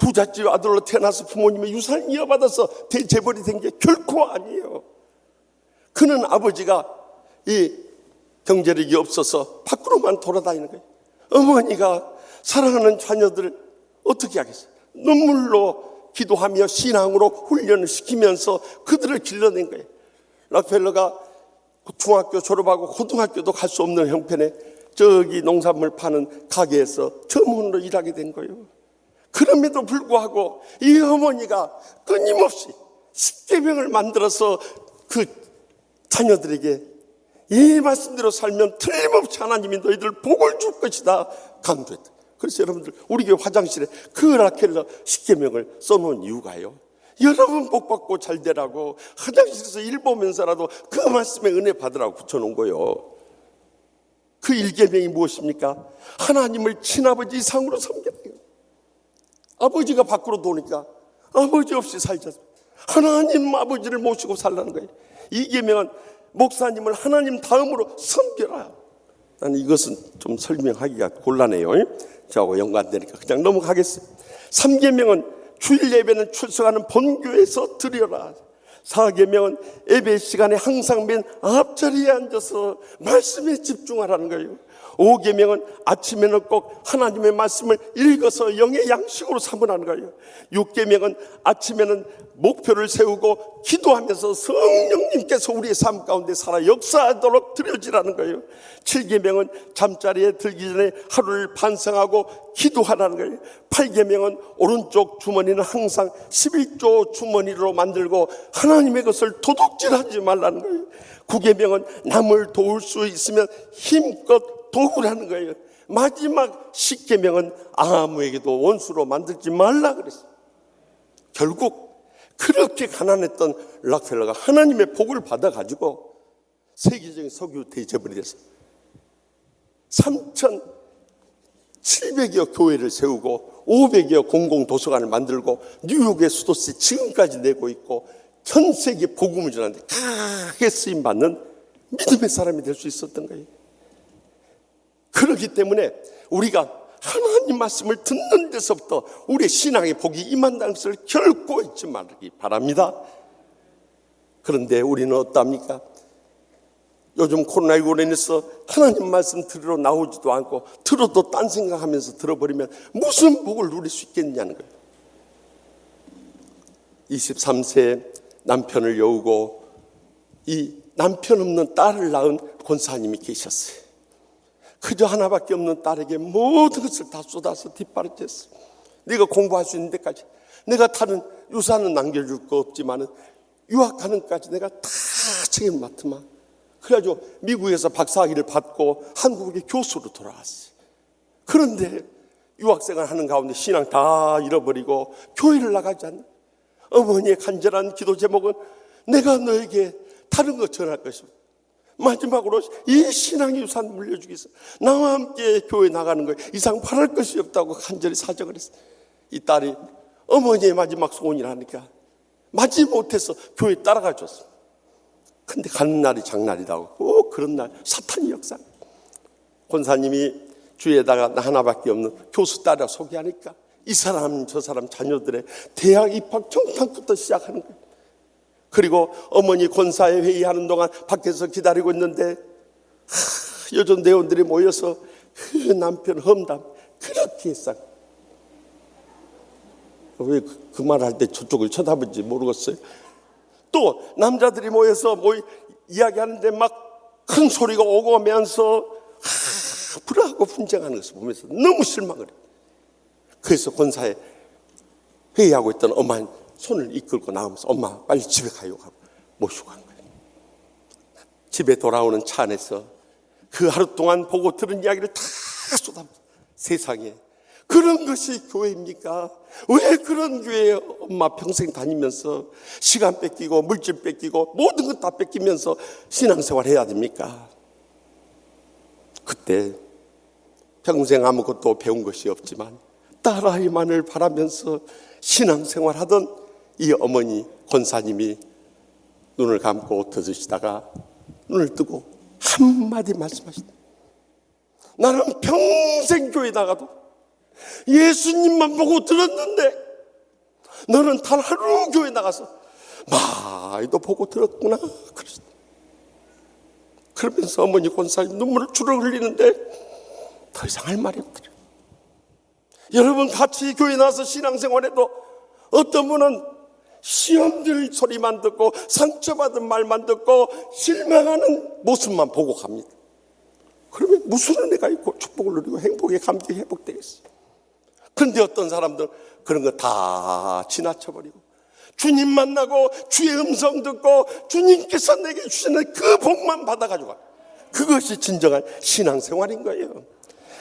부잣집 아들로 태어나서 부모님의 유산을 이어받아서 대재벌이 된 게 결코 아니에요. 그는 아버지가 이 경제력이 없어서 밖으로만 돌아다니는 거예요. 어머니가 사랑하는 자녀들을 어떻게 하겠어요? 눈물로 기도하며 신앙으로 훈련을 시키면서 그들을 길러낸 거예요. 락펠러가 중학교 졸업하고 고등학교도 갈 수 없는 형편에 저기 농산물 파는 가게에서 점원으로 일하게 된 거예요. 그럼에도 불구하고 이 어머니가 끊임없이 십계명을 만들어서 그 자녀들에게 이 말씀대로 살면 틀림없이 하나님이 너희들 복을 줄 것이다 강조했다. 그래서 여러분들 우리 교회 화장실에 그 라켈러 십계명을 써놓은 이유가요, 여러분 복받고 잘 되라고 화장실에서 일 보면서라도 그 말씀의 은혜 받으라고 붙여놓은 거예요. 그 1계명이 무엇입니까? 하나님을 친아버지 이상으로 섬겨라. 아버지가 밖으로 도니까 아버지 없이 살자. 하나님 아버지를 모시고 살라는 거예요. 2계명은 목사님을 하나님 다음으로 섬겨라. 나는 이것은 좀 설명하기가 곤란해요. 저하고 연관되니까 그냥 넘어가겠습니다. 3계명은 주일 예배는 출석하는 본교에서 드려라. 4계명은 예배 시간에 항상 맨 앞자리에 앉아서 말씀에 집중하라는 거예요. 5계명은 아침에는 꼭 하나님의 말씀을 읽어서 영의 양식으로 삼으라는 거예요. 6계명은 아침에는 목표를 세우고 기도하면서 성령님께서 우리의 삶 가운데 살아 역사하도록 드려지라는 거예요. 7계명은 잠자리에 들기 전에 하루를 반성하고 기도하라는 거예요. 8계명은 오른쪽 주머니는 항상 11조 주머니로 만들고 하나님의 것을 도둑질하지 말라는 거예요. 9계명은 남을 도울 수 있으면 힘껏 도우라는 거예요. 마지막 10계명은 아무에게도 원수로 만들지 말라 그랬어요. 결국 그렇게 가난했던 락펠러가 하나님의 복을 받아가지고 세계적인 석유 대재벌이 됐어요. 3,700여 교회를 세우고 500여 공공도서관을 만들고 뉴욕의 수도세 지금까지 내고 있고 전 세계 복음을 전하는데 크게 쓰임받는 믿음의 사람이 될 수 있었던 거예요. 그렇기 때문에 우리가 하나님 말씀을 듣는 데서부터 우리의 신앙의 복이 임한다는 것을 결코 잊지 말기 바랍니다. 그런데 우리는 어떻습니까? 요즘 코로나19로 인해서 하나님 말씀 들으러 나오지도 않고 들어도 딴 생각하면서 들어버리면 무슨 복을 누릴 수 있겠냐는 거예요. 23세 남편을 여우고 이 남편 없는 딸을 낳은 권사님이 계셨어요. 그저 하나밖에 없는 딸에게 모든 것을 다 쏟아서 뒷바라지했어. 네가 공부할 수 있는 데까지, 내가 다른 유산은 남겨줄 거 없지만은 유학하는 데까지 내가 다 책임 맡으마. 그래가지고 미국에서 박사학위를 받고 한국의 교수로 돌아왔어요. 그런데 유학생활 하는 가운데 신앙 다 잃어버리고 교회를 나가지 않는 어머니의 간절한 기도 제목은 내가 너에게 다른 거 전할 것입니다. 마지막으로 이 신앙의 유산 물려주기 위해서 나와 함께 교회 나가는 거예요. 이상 바랄 것이 없다고 간절히 사정을 했어요. 이 딸이 어머니의 마지막 소원이라니까 마지못해서 교회 따라가 줬어요. 근데 가는 날이 장날이라고 꼭 그런 날 사탄이 역사. 권사님이 주위에다가 나 하나밖에 없는 교수 딸이라 소개하니까 이 사람 저 사람 자녀들의 대학 입학 정탐부터 시작하는 거예요. 그리고 어머니 권사회 회의하는 동안 밖에서 기다리고 있는데 여전 대원들이 모여서 그 남편 험담 그렇게 했어. 왜 그 말 할 때 저쪽을 쳐다보는지 모르겠어요. 또 남자들이 모여서 이야기하는데 막 큰 소리가 오고 오면서 불하고 분쟁하는 것을 보면서 너무 실망을 해요. 그래서 권사에 회의하고 있던 엄마 손을 이끌고 나오면서 엄마 빨리 집에 가요 하고 모시고 간 거예요. 집에 돌아오는 차 안에서 그 하루 동안 보고 들은 이야기를 다 쏟아붓고 세상에 그런 것이 교회입니까? 왜 그런 교회에 엄마 평생 다니면서 시간 뺏기고 물질 뺏기고 모든 것 다 뺏기면서 신앙생활 해야 됩니까? 그때 평생 아무것도 배운 것이 없지만 딸아이만을 바라면서 신앙생활 하던 이 어머니 권사님이 눈을 감고 들으시다가 눈을 뜨고 한마디 말씀하시다. 나는 평생 교회 나가도 예수님만 보고 들었는데 너는 단 하루 교회 나가서 많이도 보고 들었구나 그러시다. 그러면서 어머니 권사님 눈물을 주르륵 흘리는데 더 이상 할 말이 없더래요. 여러분 같이 교회 나와서 신앙생활해도 어떤 분은 시험들 소리만 듣고 상처받은 말만 듣고 실망하는 모습만 보고 갑니다. 그러면 무슨 은혜가 있고 축복을 누리고 행복의 감격이 회복되겠어요. 그런데 어떤 사람들은 그런 거 다 지나쳐버리고 주님 만나고 주의 음성 듣고 주님께서 내게 주시는 그 복만 받아가지고 그것이 진정한 신앙생활인 거예요.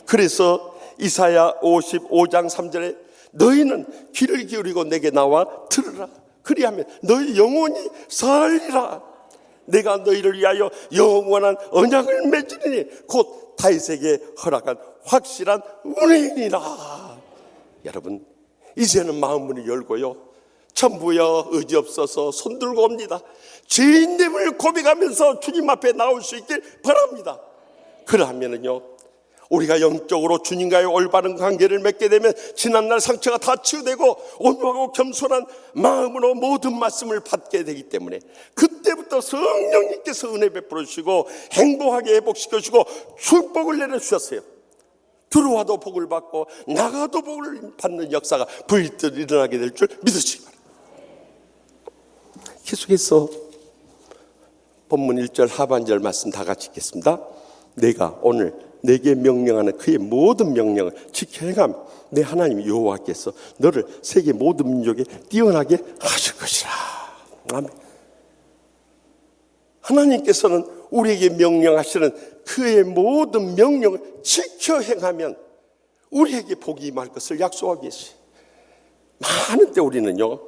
그래서 이사야 55장 3절에 너희는 귀를 기울이고 내게 나와 들으라. 그리하면 너희 영혼이 살리라. 내가 너희를 위하여 영원한 언약을 맺으리니 곧 다윗에게 허락한 확실한 은혜이니라. 여러분 이제는 마음문을 열고요 천부여 의지 없어서 손들고 옵니다. 죄인됨을 고백하면서 주님 앞에 나올 수 있길 바랍니다. 그러하면은요 우리가 영적으로 주님과의 올바른 관계를 맺게 되면 지난날 상처가 다 치유되고 온유하고 겸손한 마음으로 모든 말씀을 받게 되기 때문에 그때부터 성령님께서 은혜 베풀어 주시고 행복하게 회복시켜 주시고 축복을 내려주셨어요. 들어와도 복을 받고 나가도 복을 받는 역사가 불뜻 일어나게 될 줄 믿으시기 바랍니다. 계속해서 본문 1절 하반절 말씀 다 같이 읽겠습니다. 내가 오늘 내게 명령하는 그의 모든 명령을 지켜 행하며 내 하나님 여호와께서 너를 세계 모든 민족에 뛰어나게 하실 것이라. 아멘. 하나님께서는 우리에게 명령하시는 그의 모든 명령을 지켜 행하면 우리에게 복이 임할 것을 약속하고 계시죠. 많은 때 우리는요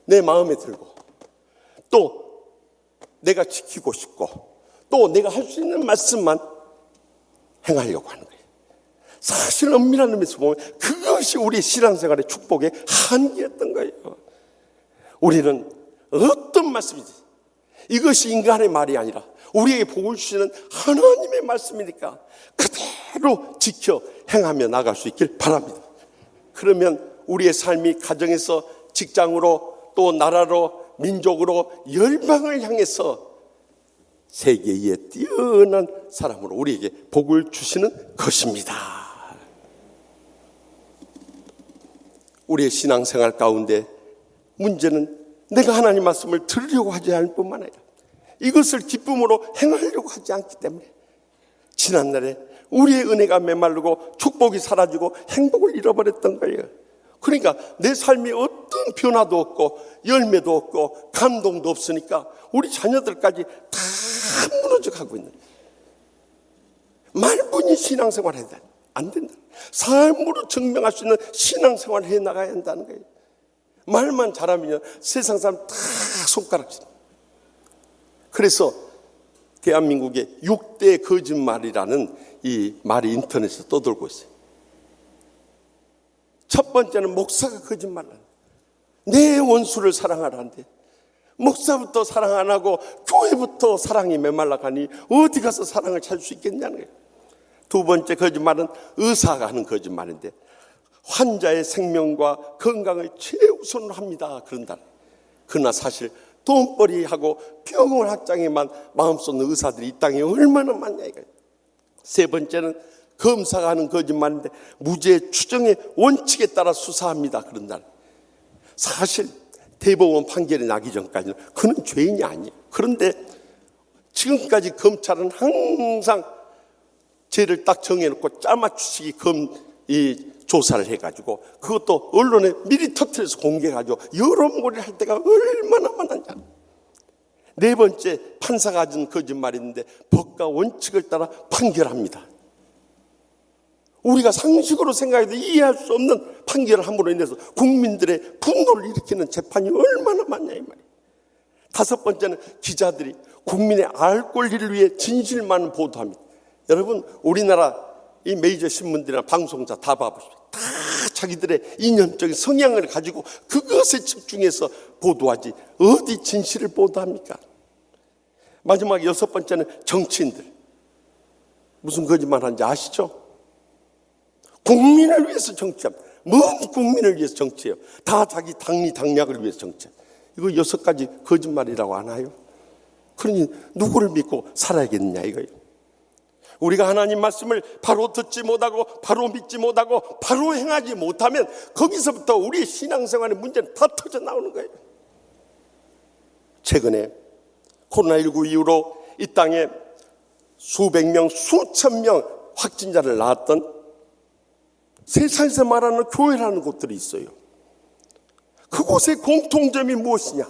내 마음에 들고 또 내가 지키고 싶고 또 내가 할 수 있는 말씀만 행하려고 하는 거예요. 사실 엄밀한 의미에서 보면 그것이 우리 신앙생활의 축복의 한계였던 거예요. 우리는 어떤 말씀이지 이것이 인간의 말이 아니라 우리에게 복을 주시는 하나님의 말씀이니까 그대로 지켜 행하며 나갈 수 있길 바랍니다. 그러면 우리의 삶이 가정에서 직장으로 또 나라로 민족으로 열방을 향해서 세계에 뛰어난 사람으로 우리에게 복을 주시는 것입니다. 우리의 신앙생활 가운데 문제는 내가 하나님 말씀을 들으려고 하지 않을 뿐만 아니라 이것을 기쁨으로 행하려고 하지 않기 때문에 지난날에 우리의 은혜가 메말르고 축복이 사라지고 행복을 잃어버렸던 거예요. 그러니까 내 삶이 어떤 변화도 없고 열매도 없고 감동도 없으니까 우리 자녀들까지 다 무너져 가고 있는 말뿐이 신앙생활 해야 안 된다. 삶으로 증명할 수 있는 신앙생활을 해 나가야 한다는 거예요. 말만 잘하면 세상 사람 다 손가락질. 그래서 대한민국의 6대 거짓말이라는 이 말이 인터넷에 떠돌고 있어요. 첫 번째는 목사가 거짓말을 내 원수를 사랑하라는데 목사부터 사랑 안 하고 교회부터 사랑이 메말라 가니 어디 가서 사랑을 찾을 수 있겠냐는 거예요. 두 번째 거짓말은 의사가 하는 거짓말인데 환자의 생명과 건강을 최우선으로 합니다 그런다. 그러나 사실 돈벌이하고 병원 확장에만 마음 쏟는 의사들이 이 땅에 얼마나 많냐 이거예요. 세 번째는 검사가 하는 거짓말인데 무죄 추정의 원칙에 따라 수사합니다 그런다. 사실 대법원 판결이 나기 전까지는 그는 죄인이 아니에요. 그런데 지금까지 검찰은 항상 죄를 딱 정해놓고 짜맞추시기 조사를 해가지고 그것도 언론에 미리 터뜨려서 공개해가지고 여론몰이를 할 때가 얼마나 많았냐. 네 번째, 판사가 하는 거짓말인데 법과 원칙을 따라 판결합니다. 우리가 상식으로 생각해도 이해할 수 없는 판결을 함으로 인해서 국민들의 분노를 일으키는 재판이 얼마나 많냐 이 말이에요. 다섯 번째는 기자들이 국민의 알 권리를 위해 진실만 보도합니다. 여러분 우리나라 이 메이저 신문들이나 방송사 다 봐보십시오. 다 자기들의 이념적인 성향을 가지고 그것에 집중해서 보도하지 어디 진실을 보도합니까? 마지막 여섯 번째는 정치인들. 무슨 거짓말하는지 아시죠? 국민을 위해서 정치합니다. 뭔 국민을 위해서 정치해요? 다 자기 당리당략을 위해서 정치해요. 이거 여섯 가지 거짓말이라고 하나요? 그러니 누구를 믿고 살아야겠느냐 이거예요. 우리가 하나님 말씀을 바로 듣지 못하고 바로 믿지 못하고 바로 행하지 못하면 거기서부터 우리의 신앙생활의 문제는 다 터져 나오는 거예요. 최근에 코로나19 이후로 이 땅에 수백 명, 수천 명 확진자를 낳았던 세상에서 말하는 교회라는 곳들이 있어요. 그곳의 공통점이 무엇이냐?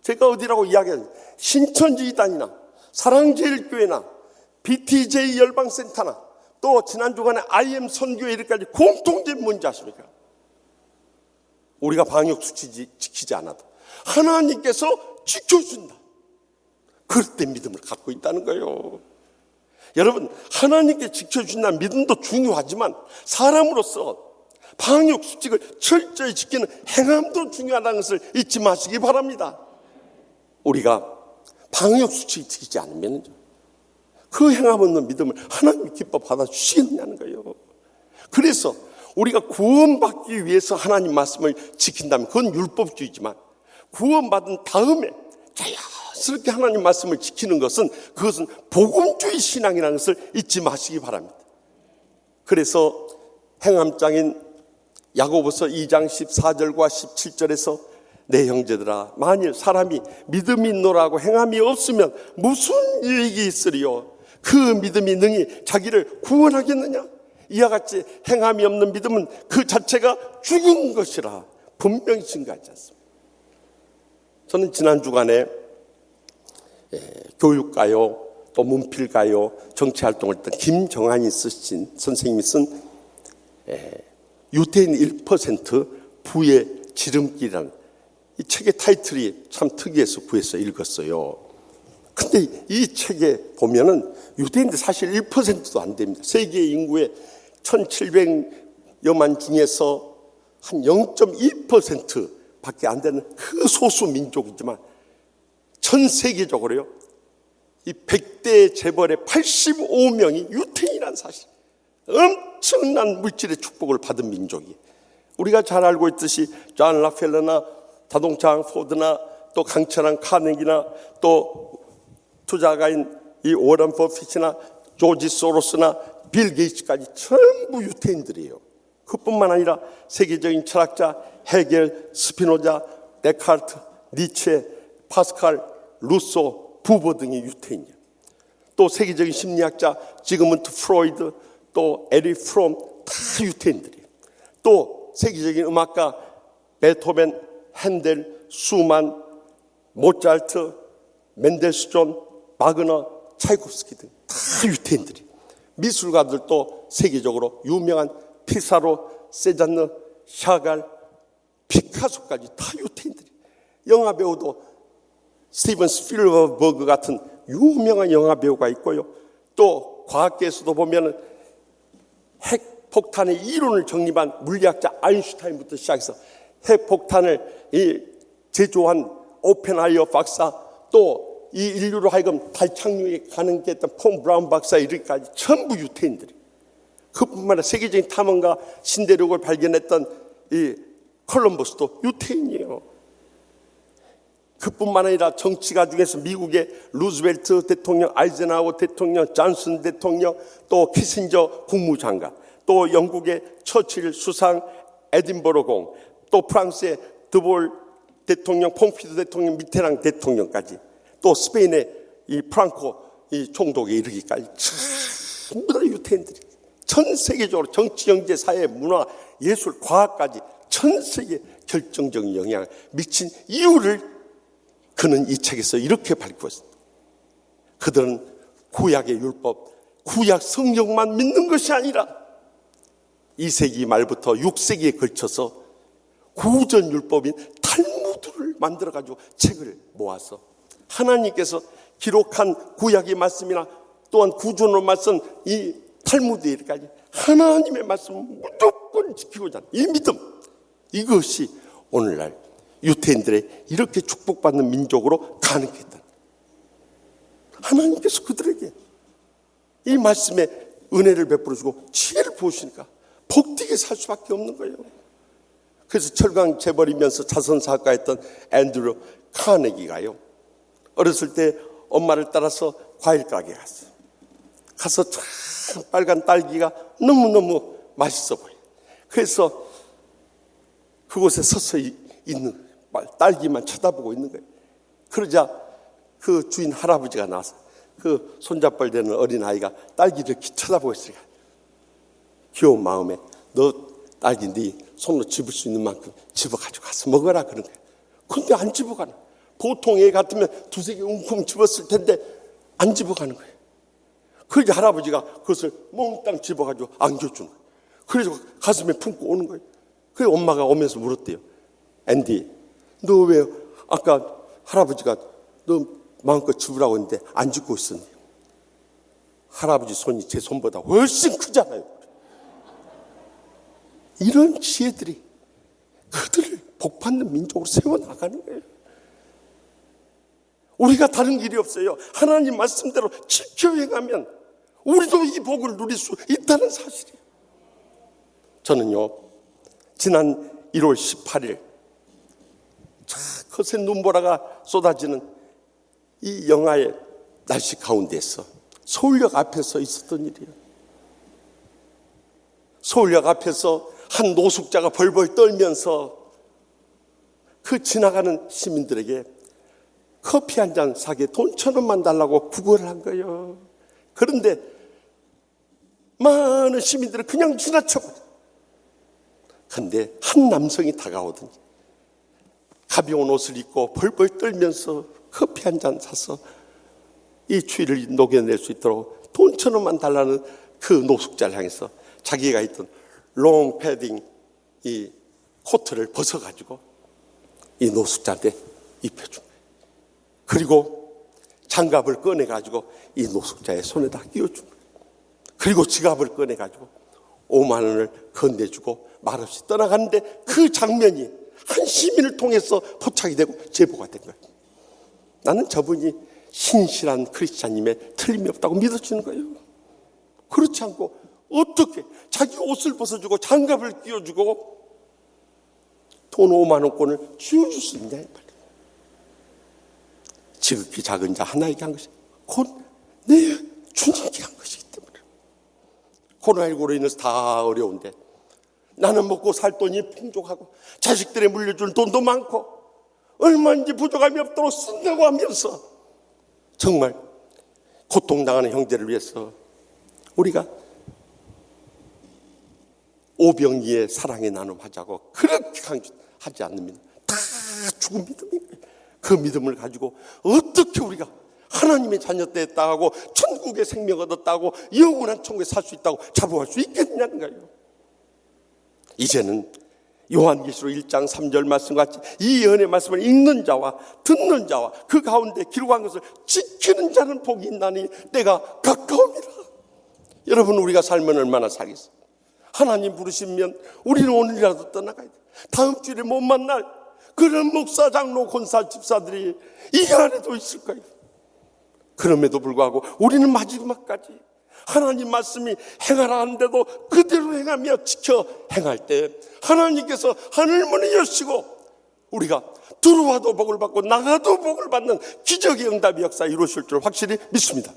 제가 어디라고 이야기하죠? 신천지 이단이나 사랑제일교회나 BTJ 열방센터나 또 지난주간에 IM 선교회 이렇게까지 공통점이 뭔지 아십니까? 우리가 방역수칙 지키지 않아도 하나님께서 지켜준다. 그럴 때 믿음을 갖고 있다는 거예요. 여러분 하나님께 지켜준다는 믿음도 중요하지만 사람으로서 방역수칙을 철저히 지키는 행함도 중요하다는 것을 잊지 마시기 바랍니다. 우리가 방역수칙 지키지 않으면 그 행함 없는 믿음을 하나님이 기뻐 받아주시겠냐는 거예요. 그래서 우리가 구원받기 위해서 하나님 말씀을 지킨다면 그건 율법주의지만 구원받은 다음에 자연스럽게 하나님 말씀을 지키는 것은 그것은 복음주의 신앙이라는 것을 잊지 마시기 바랍니다. 그래서 행함장인 야고보서 2장 14절과 17절에서 내 형제들아 만일 사람이 믿음이 있노라고 행함이 없으면 무슨 유익이 있으리요? 그 믿음이 능히 자기를 구원하겠느냐? 이와 같이 행함이 없는 믿음은 그 자체가 죽은 것이라 분명히 증거하지 않습니다. 저는 지난 주간에 교육가요 또 문필가요 정치활동을 했던 김정한이 쓰신 선생님이 쓴 유대인 1% 부의 지름길이라는 이 책의 타이틀이 참 특이해서 구해서 읽었어요. 근데 이 책에 보면은 유대인들 사실 1%도 안 됩니다. 세계 인구의 1700여만 중에서 한 0.2% 밖에 안 되는 그 소수 민족이지만 전 세계적으로요. 이 100대 재벌의 85명이 유태인이라는 사실. 엄청난 물질의 축복을 받은 민족이에요. 우리가 잘 알고 있듯이 존 락펠러나 자동차 포드나 또 강철한 카네기나 또 투자가인 이 워런 버핏이나 조지 소로스나 빌 게이츠까지 전부 유태인들이에요. 그뿐만 아니라 세계적인 철학자 헤겔, 스피노자, 데카르트, 니체, 파스칼, 루소, 부버 등이 유태인이에요. 또 세계적인 심리학자 지그문트 프로이드, 또 에릭 프롬 다 유태인들이에요. 또 세계적인 음악가 베토벤, 핸델, 수만, 모차르트, 멘델스존, 바그너, 차이콥스키 등 다 유태인들이. 미술가들도 세계적으로 유명한 피사로, 세잔느, 샤갈, 피카소까지 다 유태인들이. 영화 배우도 스티븐 스필버그 같은 유명한 영화 배우가 있고요. 또 과학계에서도 보면은 핵폭탄의 이론을 정립한 물리학자 아인슈타인부터 시작해서 핵폭탄을 제조한 오펜하이어 박사, 또 이 인류로 하여금 달 착륙에 가능했던 폰 브라운 박사 이르기까지 전부 유태인들이. 그뿐만 아니라 세계적인 탐험가 신대륙을 발견했던 이 콜럼버스도 유태인이에요. 그뿐만 아니라 정치가 중에서 미국의 루즈벨트 대통령, 아이젠하워 대통령, 존슨 대통령, 또 키신저 국무장관, 또 영국의 처칠 수상, 에딘버러공, 또 프랑스의 드볼 대통령, 퐁피두 대통령, 미테랑 대통령까지, 또 스페인의 이 프랑코 이 총독에 이르기까지 전부 다 유태인들이 전 세계적으로 정치, 경제, 사회, 문화, 예술, 과학까지 전 세계에 결정적인 영향을 미친 이유를 그는 이 책에서 이렇게 밝혔습니다. 그들은 구약의 율법, 구약 성경만 믿는 것이 아니라 2세기 말부터 6세기에 걸쳐서 구전 율법인 탈무드를 만들어가지고 책을 모아서 하나님께서 기록한 구약의 말씀이나 또한 구전으로 말씀 이 탈무드에까지 하나님의 말씀을 무조건 지키고자 하는 이 믿음, 이것이 오늘날 유태인들의 이렇게 축복받는 민족으로 가능했다. 하나님께서 그들에게 이 말씀에 은혜를 베풀어주고 지혜를 부으시니까 복되게 살 수밖에 없는 거예요. 그래서 철강 재벌이면서 자선사학가 했던 앤드류 카네기가요, 어렸을 때 엄마를 따라서 과일 가게에 갔어요. 가서 참 빨간 딸기가 너무너무 맛있어 보여요. 그래서 그곳에 서서 있는 딸기만 쳐다보고 있는 거예요. 그러자 그 주인 할아버지가 나와서 그 손잡벌 되는 어린아이가 딸기를 이렇게 쳐다보고 있으니까 귀여운 마음에 너 딸기 네 손으로 집을 수 있는 만큼 집어가지고 가서 먹어라 그런 거예요. 근데 안 집어가는 거예요. 보통 애 같으면 두세 개 웅쿵 집었을 텐데 안 집어가는 거예요. 그래서 할아버지가 그것을 몽땅 집어가지고 안겨주는 거예요. 그래서 가슴에 품고 오는 거예요. 그래서 엄마가 오면서 물었대요. 앤디, 너 왜 아까 할아버지가 너 마음껏 집으라고 했는데 안 집고 있었니? 할아버지 손이 제 손보다 훨씬 크잖아요. 이런 지혜들이 그들을 복받는 민족으로 세워나가는 거예요. 우리가 다른 길이 없어요. 하나님 말씀대로 지켜 행하면 우리도 이 복을 누릴 수 있다는 사실이에요. 저는요, 지난 1월 18일 거센 눈보라가 쏟아지는 이 영하의 날씨 가운데서 서울역 앞에서 있었던 일이에요. 서울역 앞에서 한 노숙자가 벌벌 떨면서 그 지나가는 시민들에게 커피 한 잔 사게 돈 1,000원만 달라고 구걸을 한 거예요. 그런데 많은 시민들은 그냥 지나쳐버려요. 그런데 한 남성이 다가오더니 가벼운 옷을 입고 벌벌 떨면서 커피 한 잔 사서 이 추위를 녹여낼 수 있도록 돈 1,000원만 달라는 그 노숙자를 향해서 자기가 있던 롱 패딩 이 코트를 벗어가지고 이 노숙자한테 입혀준 거예요. 그리고 장갑을 꺼내가지고 이 노숙자의 손에다 끼워준 거예요. 그리고 지갑을 꺼내가지고 5만 원을 건네주고 말없이 떠나가는데 그 장면이 한 시민을 통해서 포착이 되고 제보가 된 거예요. 나는 저분이 신실한 크리스찬임에 틀림이 없다고 믿어지는 거예요. 그렇지 않고 어떻게 자기 옷을 벗어주고 장갑을 끼워주고 돈 5만 원권을 쥐어줄 수 있냐. 지극히 작은 자 하나에게 한 것이 곧 내 주님께 한 것이기 때문에. 코로나19로 인해서 다 어려운데 나는 먹고 살 돈이 풍족하고 자식들에 물려줄 돈도 많고 얼마인지 부족함이 없도록 쓴다고 하면서 정말 고통당하는 형제를 위해서 우리가 오병이의 사랑의 나눔하자고 그렇게 강조하지 않는 믿음, 다 죽은 믿음인 거예요. 그 믿음을 가지고 어떻게 우리가 하나님의 자녀 되었다 하고 천국의 생명 얻었다고 영원한 천국에 살 수 있다고 자부할 수 있겠냐는 거예요. 이제는 요한계시록 1장 3절 말씀같이 이 예언의 말씀을 읽는 자와 듣는 자와 그 가운데 기록한 것을 지키는 자는 복이 있나니 때가 가까움이라. 여러분, 우리가 살면 얼마나 살겠어요? 하나님 부르시면 우리는 오늘이라도 떠나가야 돼. 다음 주에 못 만날 그런 목사, 장로, 권사, 집사들이 이 안에도 있을 거예요. 그럼에도 불구하고 우리는 마지막까지 하나님 말씀이 행하라 하는데도 그대로 행하며 지켜 행할 때 하나님께서 하늘문을 여시고 우리가 들어와도 복을 받고 나가도 복을 받는 기적의 응답의 역사 이루실 줄 확실히 믿습니다.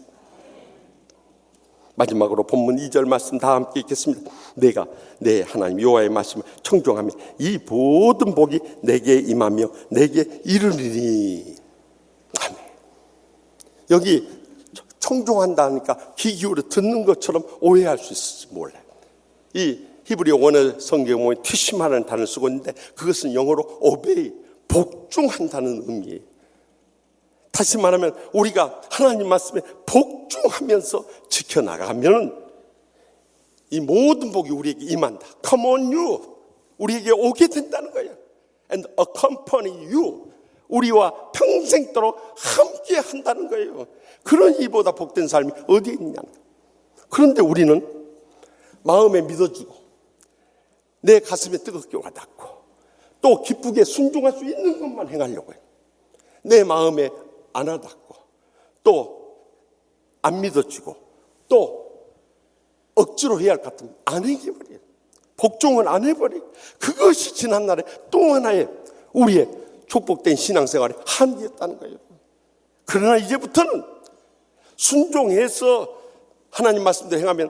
마지막으로 본문 2절 말씀 다 함께 읽겠습니다. 내가 내 하나님 여호와의 말씀을 청종하며 이 모든 복이 내게 임하며 내게 이르리니. 아멘. 여기 청종한다니까 귀 기울여 듣는 것처럼 오해할 수 있을지 몰라요. 이 히브리 원어 성경에 보면 티시마라는 단어를 쓰고 있는데 그것은 영어로 obey, 복종한다는 의미예요. 다시 말하면 우리가 하나님 말씀에 복종하면서 지켜나가면 이 모든 복이 우리에게 임한다. Come on you. 우리에게 오게 된다는 거예요. And accompany you. 우리와 평생도록 함께 한다는 거예요. 그런 이보다 복된 삶이 어디에 있냐. 그런데 우리는 마음에 믿어주고 내 가슴에 뜨겁게 와닿고 또 기쁘게 순종할 수 있는 것만 행하려고 해요. 내 마음에 안 와닿고 또 안 믿어지고 또 억지로 해야 할 것 같으면 안 해버려요. 복종을 안 해버려요. 그것이 지난날에 또 하나의 우리의 축복된 신앙생활의 한계였다는 거예요. 그러나 이제부터는 순종해서 하나님 말씀대로 행하면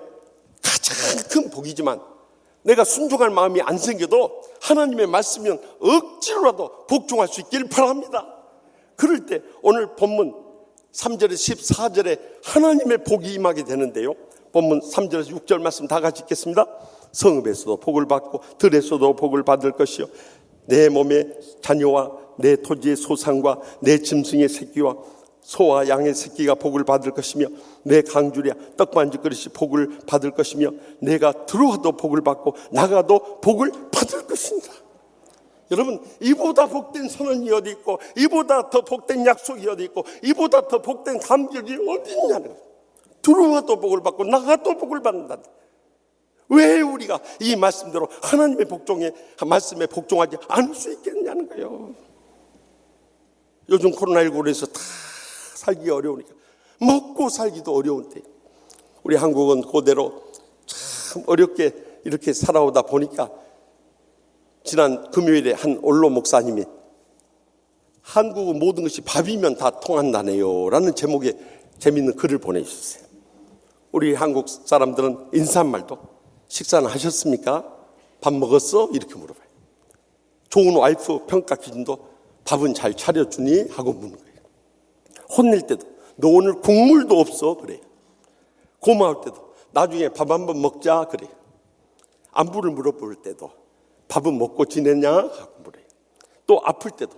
가장 큰 복이지만 내가 순종할 마음이 안 생겨도 하나님의 말씀이면 억지로라도 복종할 수 있기를 바랍니다. 그럴 때 오늘 본문 3절에서 14절에 하나님의 복이 임하게 되는데요. 본문 3절에서 6절 말씀 다 같이 읽겠습니다. 성읍에서도 복을 받고 들에서도 복을 받을 것이요 내 몸의 자녀와 내 토지의 소산과 내 짐승의 새끼와 소와 양의 새끼가 복을 받을 것이며 내 강주리야 떡반죽 그릇이 복을 받을 것이며 내가 들어와도 복을 받고 나가도 복을 받을 것입니다. 여러분, 이보다 복된 선언이 어디 있고 이보다 더 복된 약속이 어디 있고 이보다 더 복된 감격이 어디 있냐는 거예요. 들어와도 복을 받고 나가도 복을 받는다. 왜 우리가 이 말씀대로 하나님의 말씀에 복종하지 않을 수 있겠냐는 거예요. 요즘 코로나19로 해서 다 살기 어려우니까 먹고 살기도 어려운데 우리 한국은 그대로 참 어렵게 이렇게 살아오다 보니까 지난 금요일에 한 원로 목사님이 한국은 모든 것이 밥이면 다 통한다네요 라는 제목의 재미있는 글을 보내주셨어요. 우리 한국 사람들은 인사말도 식사는 하셨습니까? 밥 먹었어? 이렇게 물어봐요. 좋은 와이프 평가 기준도 밥은 잘 차려주니? 하고 묻는 거예요. 혼낼 때도 너 오늘 국물도 없어? 그래요. 고마울 때도 나중에 밥 한번 먹자? 그래요. 안부를 물어볼 때도 밥은 먹고 지냈냐? 하고 물어요. 또 아플 때도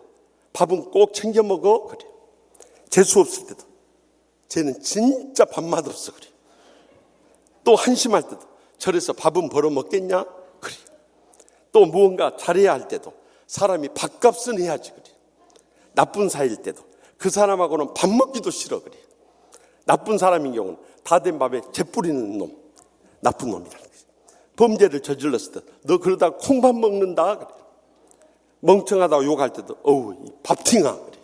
밥은 꼭 챙겨 먹어? 그래요. 재수 없을 때도 쟤는 진짜 밥맛 없어? 그래요. 또 한심할 때도 절에서 밥은 벌어 먹겠냐? 그래요. 또 무언가 잘해야 할 때도 사람이 밥값은 해야지 그래요. 나쁜 사이일 때도 그 사람하고는 밥 먹기도 싫어 그래요. 나쁜 사람인 경우는 다 된 밥에 재 뿌리는 놈, 나쁜 놈이라는 거예요. 범죄를 저질렀을 때 너 그러다 콩밥 먹는다 그래요. 멍청하다고 욕할 때도 어우 밥팅아 그래요.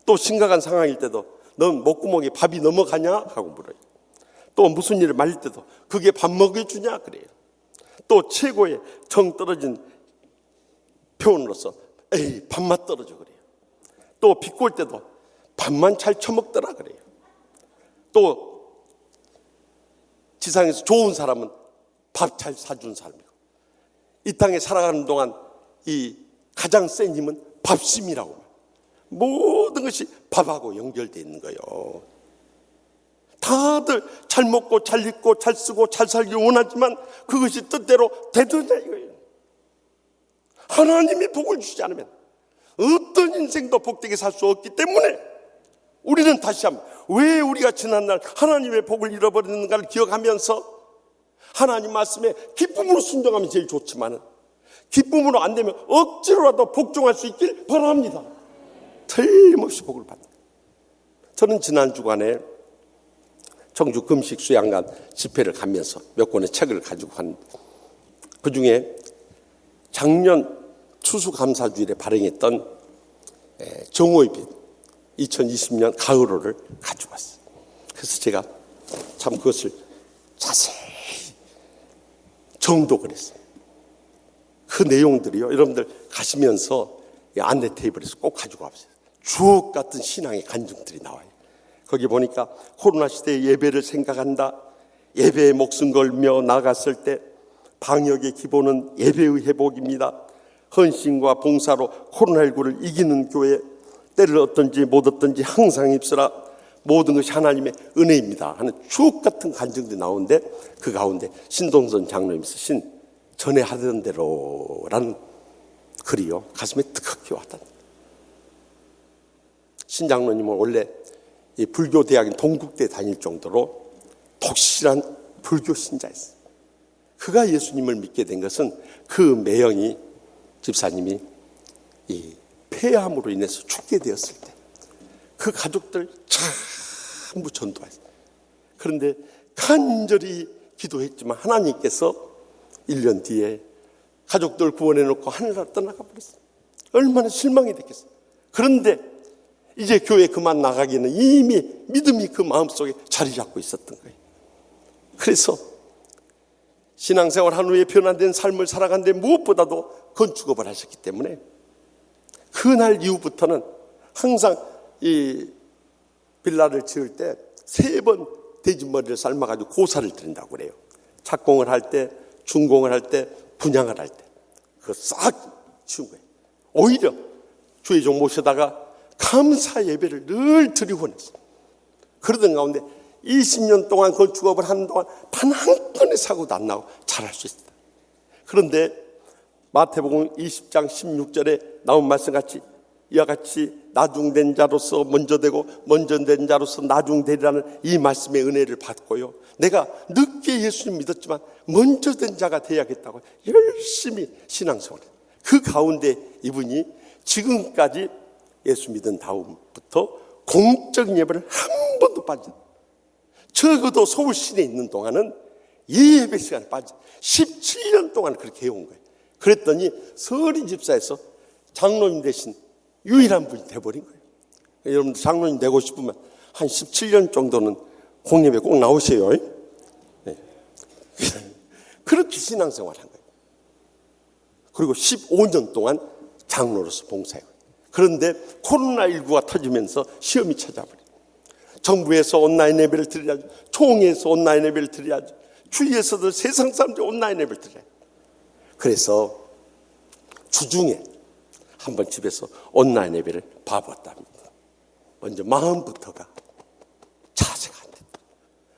또 심각한 상황일 때도 넌 목구멍에 밥이 넘어가냐? 하고 물어요. 또 무슨 일을 말릴 때도 그게 밥 먹여주냐? 그래요. 또 최고의 정 떨어진 표현으로서 에이 밥맛 떨어져 그래요. 또 비꼴 때도 밥만 잘 처먹더라 그래요. 또 지상에서 좋은 사람은 밥 잘 사준 사람이고 이 땅에 살아가는 동안 이 가장 센 힘은 밥심이라고. 모든 것이 밥하고 연결되어 있는 거예요. 다들 잘 먹고 잘 입고 잘 쓰고 잘 살기 원하지만 그것이 뜻대로 되느냐 이거예요. 하나님이 복을 주지 않으면 어떤 인생도 복되게 살 수 없기 때문에 우리는 다시 한번 왜 우리가 지난날 하나님의 복을 잃어버렸는가를 기억하면서 하나님 말씀에 기쁨으로 순종하면 제일 좋지만 기쁨으로 안 되면 억지로라도 복종할 수 있길 바랍니다. 틀림없이 복을 받는. 저는 지난 주간에 청주 금식 수양관 집회를 가면서 몇 권의 책을 가지고 갔는데, 그 중에 작년 추수감사주일에 발행했던 정호입 2020년 가을호를 가지고 왔어요. 그래서 제가 참 그것을 자세히 정독을 했어요. 그 내용들이요, 여러분들 가시면서 안내 테이블에서 꼭 가지고 와보세요. 주옥 같은 신앙의 간증들이 나와요. 거기 보니까 코로나 시대의 예배를 생각한다, 예배에 목숨 걸며 나갔을 때 방역의 기본은 예배의 회복입니다. 헌신과 봉사로 코로나19를 이기는 교회, 때를 얻든지 못 얻든지 항상 입으라, 모든 것이 하나님의 은혜입니다 하는 주옥 같은 간증들이 나오는데, 그 가운데 신동선 장로님이 쓰신 전에 하던 대로라는 글이요, 가슴에 뜨겁게 왔다. 신 장로님은 원래 이 불교 대학인 동국대 다닐 정도로 독실한 불교 신자였어요. 그가 예수님을 믿게 된 것은 그 매형이, 집사님이 이 폐암으로 인해서 죽게 되었을 때 그 가족들 전부 전도했어요. 그런데 간절히 기도했지만 하나님께서 1년 뒤에 가족들 구원해 놓고 하늘나라 떠나가 버렸어요. 얼마나 실망이 됐겠어요. 그런데 이제 교회 그만 나가기는 이미 믿음이 그 마음속에 자리 잡고 있었던 거예요. 그래서 신앙생활 한 후에 변화된 삶을 살아가는데 무엇보다도 건축업을 하셨기 때문에 그날 이후부터는 항상 이 빌라를 지을 때 3번 돼지머리를 삶아가지고 고사를 드린다고 그래요. 착공을 할 때, 준공을 할 때, 분양을 할 때 그거 싹 치운 거예요. 오히려 주의 종 모셔다가 감사 예배를 늘 드리곤 했어요. 그러던 가운데 20년 동안 건축업을 하는 동안 단 한 건의 사고도 안 나고 잘할 수 있었다. 그런데 마태복음 20장 16절에 나온 말씀같이 이와 같이 나중된 자로서 먼저 되고 먼저 된 자로서 나중되리라는 이 말씀의 은혜를 받고요, 내가 늦게 예수님 믿었지만 먼저 된 자가 되어야겠다고 열심히 신앙생활을, 그 가운데 이분이 지금까지 예수 믿은 다음부터 공적인 예배를 한 번도 빠진, 적어도 서울 시내에 있는 동안은 이 예배 시간에 빠진 17년 동안 그렇게 해온 거예요. 그랬더니 서리 집사에서 장로님 대신 유일한 분이 돼버린 거예요. 여러분들 장로님 되고 싶으면 한 17년 정도는 공예배 꼭 나오세요. 네. 그렇게 신앙생활을 한 거예요. 그리고 15년 동안 장로로서 봉사해요. 그런데 코로나19가 터지면서 시험이 찾아버려요. 정부에서 온라인 예배를 드려야죠. 총회에서 온라인 예배를 드려야죠. 주위에서도 세상 사람들이 온라인 예배를 드려요. 그래서 주중에 한번 집에서 온라인 예배를 봐봤답니다. 먼저 마음부터가 자세가 안 된다.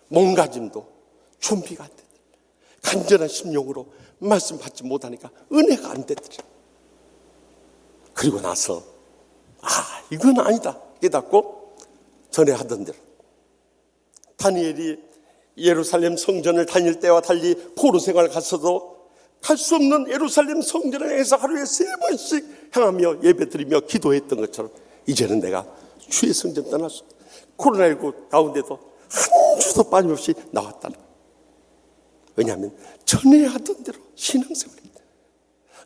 몸가짐도 준비가 안 된다. 간절한 심령으로 말씀 받지 못하니까 은혜가 안 되더라. 그리고 나서 이건 아니다 깨닫고 전에 하던 대로 다니엘이 예루살렘 성전을 다닐 때와 달리 포로 생활을 갔어도 갈 수 없는 예루살렘 성전을 향해서 하루에 3번씩 향하며 예배드리며 기도했던 것처럼 이제는 내가 주의 성전 떠날 수 없다. 코로나19 가운데도 한 주도 빠짐없이 나왔다는 거예요. 왜냐하면 전에 하던 대로 신앙생활입니다.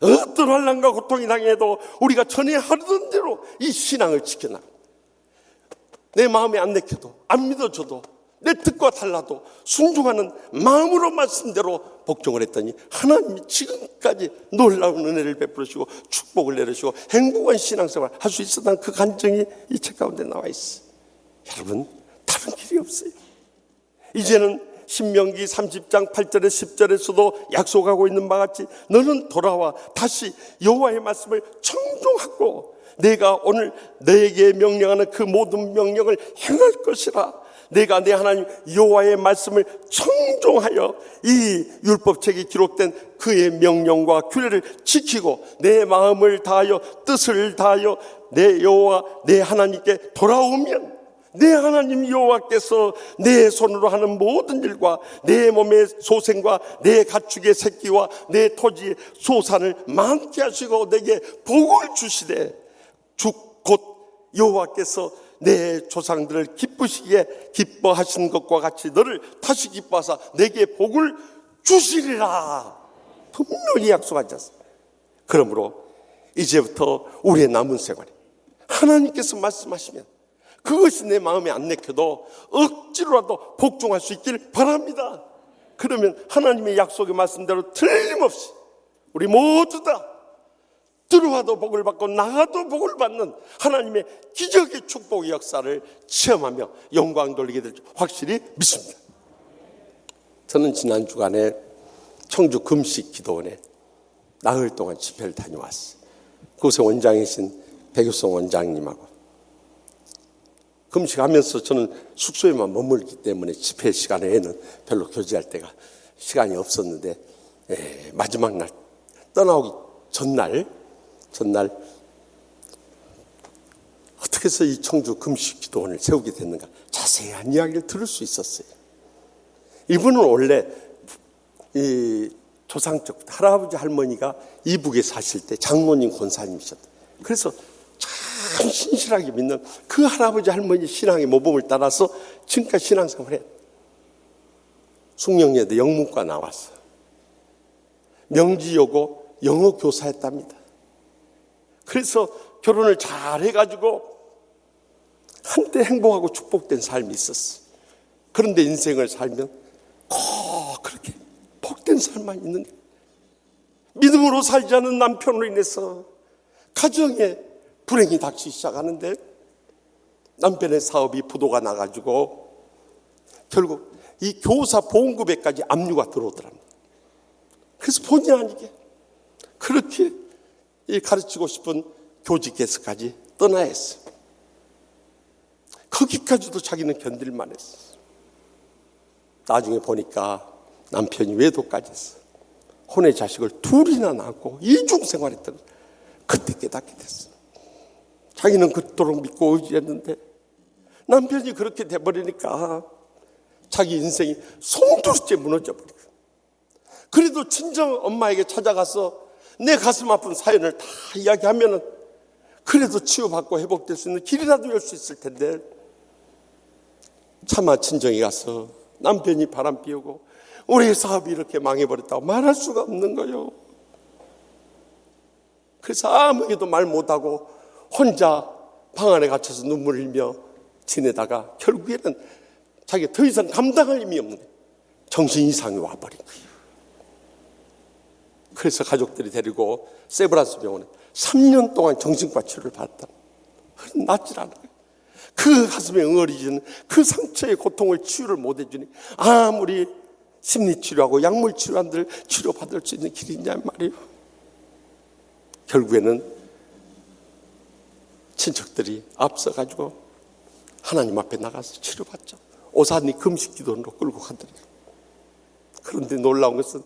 어떤 환난과 고통이 당해도 우리가 전에 하던 대로 이 신앙을 지켜나갑니다. 내 마음에 안 내켜도 안 믿어줘도 내 뜻과 달라도 순종하는 마음으로 말씀대로 복종을 했더니 하나님이 지금까지 놀라운 은혜를 베풀으시고 축복을 내려주시고 행복한 신앙생활 할 수 있었다는 그 간증이 이 책 가운데 나와 있어요. 여러분, 다른 길이 없어요. 이제는 신명기 30장 8절에 10절에서도 약속하고 있는 바와 같이 너는 돌아와 다시 여호와의 말씀을 청종하고 내가 오늘 너에게 명령하는 그 모든 명령을 행할 것이라. 내가 내 하나님 여호와의 말씀을 청종하여 이 율법책에 기록된 그의 명령과 규례를 지키고 내 마음을 다하여 뜻을 다하여 내 여호와 내 하나님께 돌아오면 내 하나님 여호와께서 내 손으로 하는 모든 일과 내 몸의 소생과 내 가축의 새끼와 내 토지의 소산을 많게 하시고 내게 복을 주시되 주 곧 여호와께서 내 조상들을 기쁘시게 기뻐하신 것과 같이 너를 다시 기뻐하사 내게 복을 주시리라. 분명히 약속하지 않습니까? 그러므로 이제부터 우리의 남은 생활에 하나님께서 말씀하시면 그것이 내 마음에 안 내켜도 억지로라도 복종할 수 있길 바랍니다. 그러면 하나님의 약속의 말씀대로 틀림없이 우리 모두 다 들어와도 복을 받고 나가도 복을 받는 하나님의 기적의 축복의 역사를 체험하며 영광 돌리게 될 줄 확실히 믿습니다. 저는 지난 주간에 청주 금식 기도원에 나흘 동안 집회를 다녀왔어요. 그곳에 원장이신 백유성 원장님하고 금식하면서 저는 숙소에만 머물기 때문에 집회 시간에는 별로 교제할 때가 시간이 없었는데 마지막 날 떠나오기 전날 어떻게 해서 이 청주 금식 기도원을 세우게 됐는가 자세한 이야기를 들을 수 있었어요. 이분은 원래 이 조상적 할아버지 할머니가 이북에 사실 때 장로님 권사님이셨다. 그래서 참 신실하게 믿는 그 할아버지 할머니 신앙의 모범을 따라서 지금까지 신앙생활을 해. 숙명여대 영문과 나왔어. 명지여고 영어 교사했답니다. 그래서 결혼을 잘 해가지고 한때 행복하고 축복된 삶이 있었어. 그런데 인생을 살면 꼭 그렇게 복된 삶만 있는 거예요. 믿음으로 살지 않은 남편으로 인해서 가정에 불행이 닥치기 시작하는데 남편의 사업이 부도가 나가지고 결국 이 교사 보험급여까지 압류가 들어오더랍니다. 그래서 본의 아니게 그렇게 이 가르치고 싶은 교직에서까지 떠나야 했어. 거기까지도 자기는 견딜만 했어. 나중에 보니까 남편이 외도까지 했어. 혼의 자식을 둘이나 낳고 이중생활했던 거야. 그때 깨닫게 됐어. 자기는 그토록 믿고 의지했는데 남편이 그렇게 돼버리니까 자기 인생이 송두리째 무너져버리고, 그래도 친정 엄마에게 찾아가서 내 가슴 아픈 사연을 다 이야기하면은 그래도 치유받고 회복될 수 있는 길이라도 열 수 있을 텐데 차마 친정에 가서 남편이 바람 피우고 우리 사업이 이렇게 망해버렸다고 말할 수가 없는 거예요. 그래서 아무에게도 말 못하고 혼자 방 안에 갇혀서 눈물을 흘리며 지내다가 결국에는 자기가 더 이상 감당할 힘이 없는 거예요. 정신 이상이 와버린 거예요. 그래서 가족들이 데리고 세브란스 병원에 3년 동안 정신과 치료를 받았다. 낫질 않아요. 그 가슴에 응어리지는 그 상처의 고통을 치유를 못 해주니 아무리 심리치료하고 약물치료한들 치료받을 수 있는 길이 있냐 말이에요. 결국에는 친척들이 앞서가지고 하나님 앞에 나가서 치료받죠. 오산리 금식기도원으로 끌고 가더래요. 그런데 놀라운 것은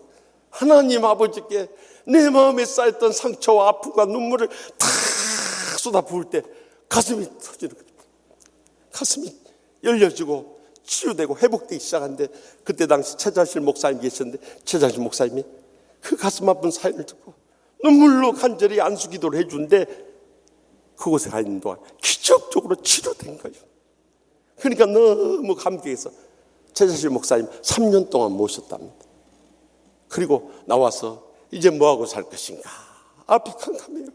하나님 아버지께 내 마음에 쌓였던 상처와 아픔과 눈물을 다 쏟아 부을 때 가슴이 터지는 거죠. 가슴이 열려지고 치유되고 회복되기 시작하는데 그때 당시 최자실 목사님 계셨는데 최자실 목사님이 그 가슴 아픈 사연을 듣고 눈물로 간절히 안수기도를 해주는데 그곳에 가 있는 동안 기적적으로 치료된 거예요. 그러니까 너무 감격해서 최자실 목사님 3년 동안 모셨답니다. 그리고 나와서 이제 뭐하고 살 것인가 앞이 캄캄해요.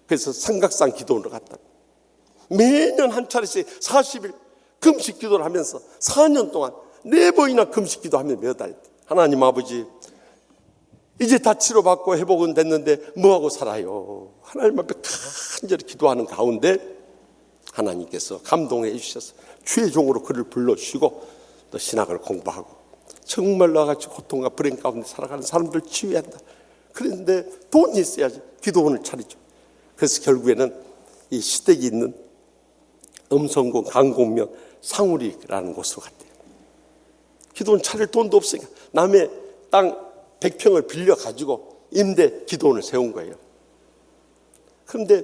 그래서 삼각산 기도원으로 갔다. 매년 한 차례씩 40일 금식 기도를 하면서 4년 동안 4번이나 금식 기도하며 몇 달. 하나님 아버지 이제 다 치료받고 회복은 됐는데 뭐하고 살아요. 하나님 앞에 간절히 기도하는 가운데 하나님께서 감동해 주셔서 주의 종으로 그를 불러주시고 또 신학을 공부하고 정말 나같이 고통과 불행 가운데 살아가는 사람들 치유한다. 그런데 돈이 있어야지 기도원을 차리죠. 그래서 결국에는 이 시댁이 있는 음성군 강곡면 상우리라는 곳으로 갔대요. 기도원 차릴 돈도 없으니까 남의 땅 100평을 빌려가지고 임대 기도원을 세운 거예요. 그런데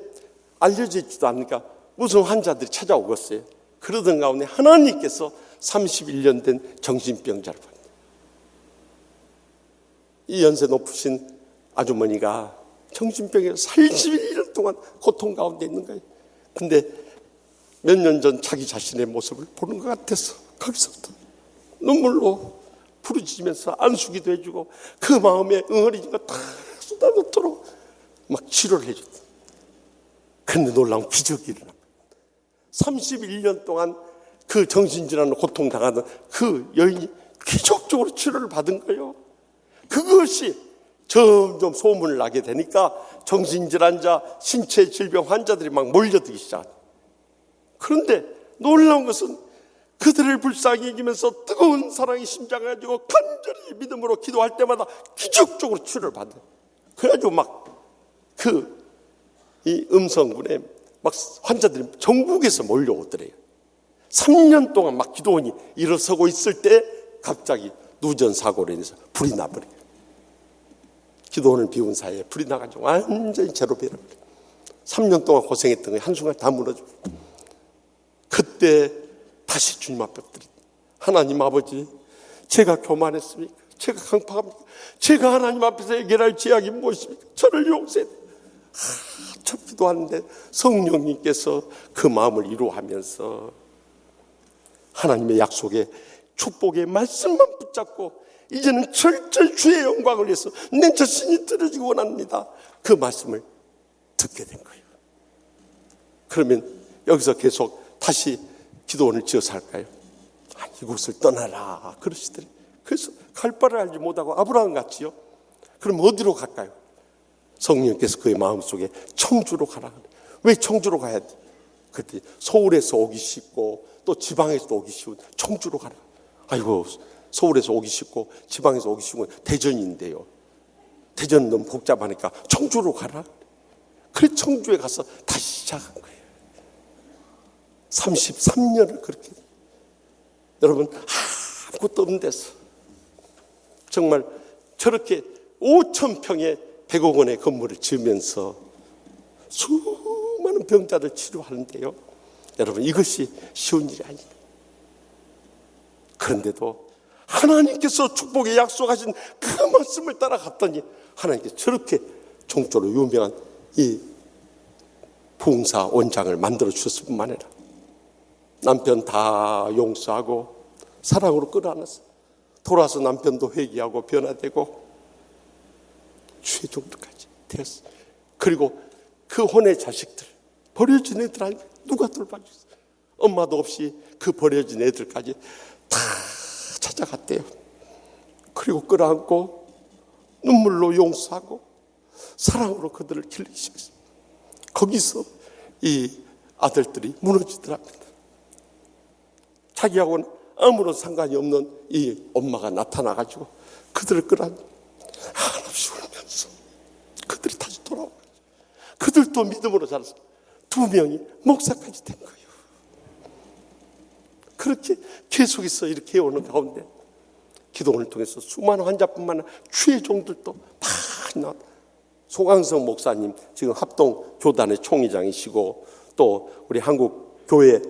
알려져 있지도 않으니까 무슨 환자들이 찾아오겠어요. 그러던 가운데 하나님께서 31년 된 정신병자를 보냈어요. 이 연세 높으신 아주머니가 정신병에 31년 동안 고통 가운데 있는 거예요. 근데 몇 년 전 자기 자신의 모습을 보는 것 같아서 거기서부터 눈물로 부르짖으면서 안수기도 해주고 그 마음에 응어리진 거 다 쏟아놓도록 막 치료를 해줬다. 그런데 놀라운 기적이 일어납니다. 31년 동안 그 정신질환으로 고통당하던 그 여인이 기적적으로 치료를 받은 거예요. 그것이 점점 소문을 나게 되니까 정신질환자, 신체 질병 환자들이 막 몰려들기 시작합니다. 그런데 놀라운 것은 그들을 불쌍히 여기면서 뜨거운 사랑이 심장을 가지고 간절히 믿음으로 기도할 때마다 기적적으로 치료를 받아요. 그래가지고 막 이 음성군에 막 환자들이 전국에서 몰려오더래요. 3년 동안 막 기도원이 일어서고 있을 때 갑자기 누전 사고로 인해서 불이 나버려요. 기도원을 비운 사이에 불이 나가지고 완전히 제로 배려버려요. 3년 동안 고생했던 게 한순간 다 무너지고, 그때 다시 주님 앞에 엎드립니다. 하나님 아버지, 제가 교만했습니까? 제가 강팍합니까? 제가 하나님 앞에서 해결할 죄악이 무엇입니까? 저를 용서해. 첫 기도하는데 성령님께서 그 마음을 이루어하면서 하나님의 약속에 축복의 말씀만 붙잡고 이제는 철저히 주의 영광을 위해서 내 자신이 드려지기 원합니다. 그 말씀을 듣게 된 거예요. 그러면 여기서 계속 다시 기도원을 지어서 할까요? 이곳을 떠나라 그러시더래요. 그래서 갈 바를 알지 못하고 아브라함 같이요. 그럼 어디로 갈까요? 성령께서 그의 마음속에 청주로 가라. 왜 청주로 가야 돼? 그때 서울에서 오기 쉽고 또 지방에서 오기 쉬운 청주로 가라. 아이고, 서울에서 오기 쉽고 지방에서 오기 쉬운 건 대전인데요. 대전은 너무 복잡하니까 청주로 가라. 그래 청주에 가서 다시 시작한 거예요. 33년을 그렇게. 여러분, 아무것도 없는 데서 정말 저렇게 5,000평의 100억 원의 건물을 지으면서 수많은 병자를 치료하는데요. 여러분, 이것이 쉬운 일이 아닙니다. 그런데도 하나님께서 축복의 약속하신 그 말씀을 따라갔더니 하나님께서 저렇게 종조로 유명한 이 부흥사 원장을 만들어 주셨을 뿐만 아니라 남편 다 용서하고 사랑으로 끌어안았어요. 돌아서 남편도 회개하고 변화되고 주의 종들까지 되었어요. 그리고 그 혼의 자식들, 버려진 애들 누가 돌봐주겠어요? 엄마도 없이 그 버려진 애들까지 다 찾아갔대요. 그리고 끌어안고 눈물로 용서하고 사랑으로 그들을 기르기 시작했어요. 거기서 이 아들들이 무너지더랍니다. 자기하고는 아무런 상관이 없는 이 엄마가 나타나가지고 그들을 끌어안고 한없이 울면서 그들이 다시 돌아오고 그들도 믿음으로 자라서 2명이 목사까지 된 거예요. 그렇게 계속해서 이렇게 오는 가운데 기도원을 통해서 수많은 환자뿐만 아니라 주의 종들도 많이 나왔다. 소강성 목사님 지금 합동교단의 총회장이시고 또 우리 한국교회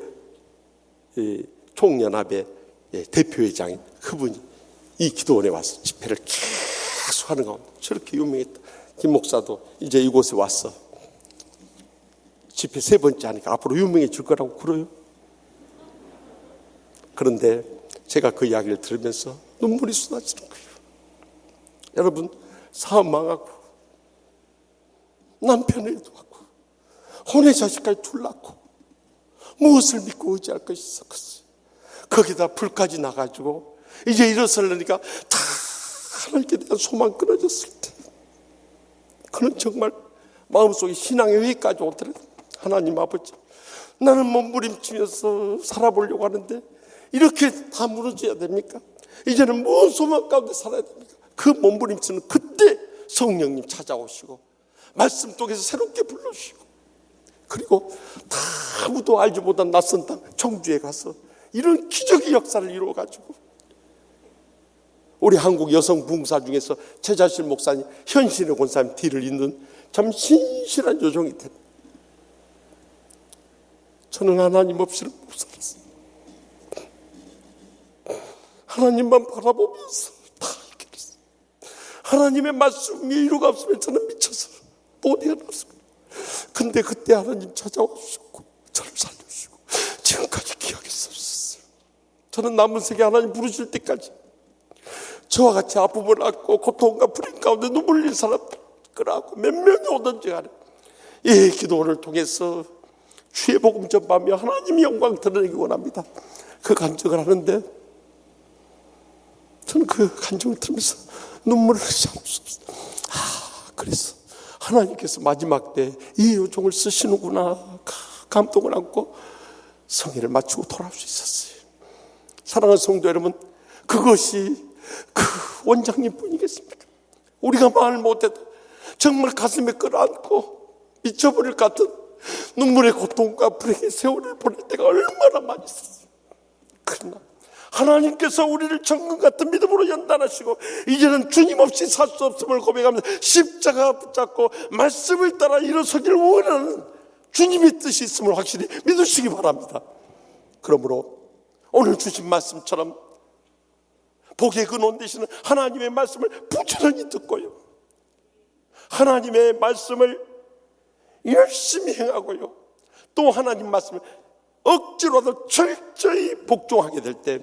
총연합의 대표회장인 그분이 이 기도원에 와서 집회를 계속 하는 가운데 저렇게 유명했다. 김 목사도 이제 이곳에 왔어. 집회 3번째 하니까 앞으로 유명해질 거라고 그래요. 그런데 제가 그 이야기를 들으면서 눈물이 쏟아지는 거예요. 여러분, 사업 망하고 남편을 놓고 혼의 자식까지 둘 낳고 무엇을 믿고 의지할 것이 있었겠어요. 거기다 불까지 나가지고 이제 일어서려니까 다 하나님께 대한 소망 끊어졌을 때 그는 정말 마음속에 신앙의 회의까지 오더라도 하나님 아버지, 나는 몸부림치면서 살아보려고 하는데 이렇게 다 무너져야 됩니까? 이제는 무슨 소망 가운데 살아야 됩니까? 그 몸부림치는 그때 성령님 찾아오시고 말씀 속에서 새롭게 불러주시고 그리고 다 아무도 알지 못한 낯선 땅 청주에 가서 이런 기적의 역사를 이루어가지고 우리 한국 여성 부흥사 중에서 최자실 목사님, 현신의 권사님 뒤를 잇는 참 신실한 여종이 됐다. 저는 하나님 없이는 못 살았어요. 하나님만 바라보면서 다 해결했어요. 하나님의 말씀이 이유가 없으면 저는 미쳐서 못 해놨습니다. 근데 그때 하나님 찾아오셨고 저를 살려주시고 지금까지 기억이 없었어요. 저는 남은 세계 하나님 부르실 때까지 저와 같이 아픔을 안고 고통과 불행 가운데 눈물 흘린 사람들 끌어안고 몇 명이 오든지 간에 이 기도를 통해서 주의 복음 전파하며 하나님의 영광 드러내기 원합니다. 그 간증을 하는데 저는 그 간증을 들으면서 눈물을 참을 수 없어요. 그래서 하나님께서 마지막 때 이 요종을 쓰시는구나 감동을 안고 성회를 마치고 돌아올 수 있었어요. 사랑하는 성도 여러분, 그것이 그 원장님 뿐이겠습니까? 우리가 말 못해도 정말 가슴에 끌어안고 미쳐버릴 것 같은 눈물의 고통과 불행의 세월을 보낼 때가 얼마나 많이 있었어요. 그러나 하나님께서 우리를 정금 같은 믿음으로 연단하시고 이제는 주님 없이 살 수 없음을 고백하면서 십자가 붙잡고 말씀을 따라 일어서기를 원하는 주님의 뜻이 있음을 확실히 믿으시기 바랍니다. 그러므로 오늘 주신 말씀처럼 복의 근원 되시는 하나님의 말씀을 부지런히 듣고요, 하나님의 말씀을 열심히 행하고요, 또 하나님 말씀을 억지로라도 철저히 복종하게 될 때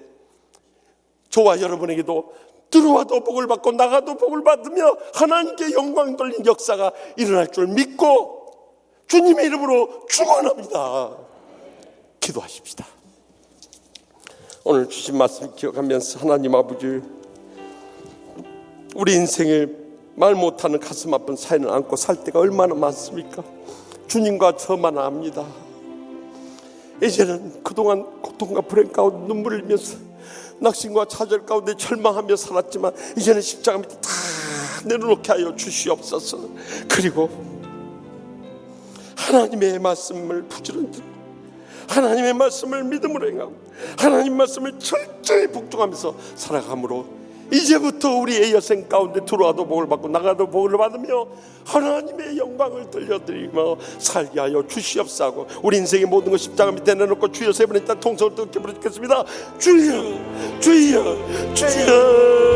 저와 여러분에게도 들어와도 복을 받고 나가도 복을 받으며 하나님께 영광 돌린 역사가 일어날 줄 믿고 주님의 이름으로 축원합니다. 기도하십시다. 오늘 주신 말씀 기억하면서 하나님 아버지, 우리 인생에 말 못하는 가슴 아픈 사연을 안고 살 때가 얼마나 많습니까? 주님과 저만 압니다. 이제는 그동안 고통과 불행 가운데 눈물을 흘리면서 낙심과 좌절 가운데 절망하며 살았지만 이제는 십자가 밑에 다 내려놓게 하여 주시옵소서. 그리고 하나님의 말씀을 부지런히 듣고 하나님의 말씀을 믿음으로 행하고 하나님 말씀을 철저히 복종하면서 살아감으로 이제부터 우리의 여생 가운데 들어와도 복을 받고 나가도 복을 받으며 하나님의 영광을 들려드리며 살게 하여 주시옵소서. 우리 인생의 모든 것 십자가 밑에 내놓고 주여 세 번의 단 통성을 뜨겁게 부르짖겠습니다. 주여 주여 주여.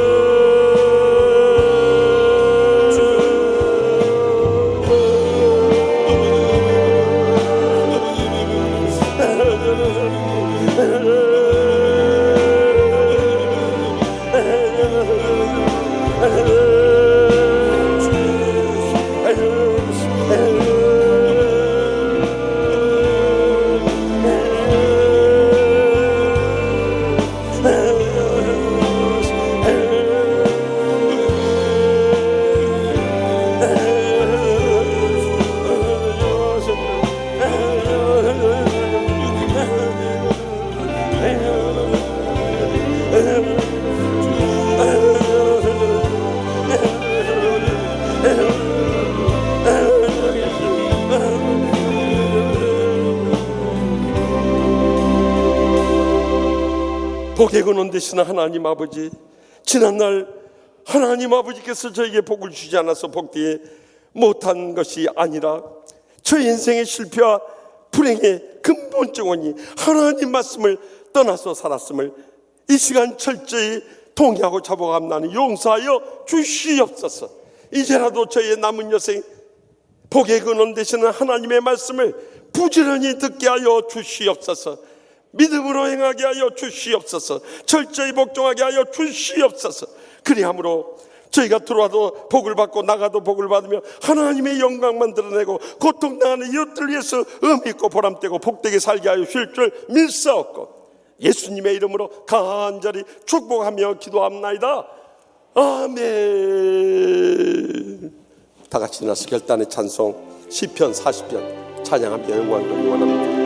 복의 근원 되시는 하나님 아버지, 지난날 하나님 아버지께서 저에게 복을 주지 않아서 복되지 못한 것이 아니라 저의 인생의 실패와 불행의 근본적 원인이 하나님 말씀을 떠나서 살았음을 이 시간 철저히 동의하고 자복합나니 용서하여 주시옵소서. 이제라도 저의 남은 여생 복의 근원 되시는 하나님의 말씀을 부지런히 듣게 하여 주시옵소서. 믿음으로 행하게 하여 주시옵소서. 철저히 복종하게 하여 주시옵소서. 그리함으로 저희가 들어와도 복을 받고 나가도 복을 받으며 하나님의 영광만 드러내고 고통당하는 이웃들 위해서 의미있고 보람되고 복되게 살게 하여 주실 줄 믿사옵고 예수님의 이름으로 간절히 축복하며 기도합나이다. 아멘. 다 같이 일어나서 결단의 찬송 시편 40편 찬양하며 영광 돌리기 원합니다.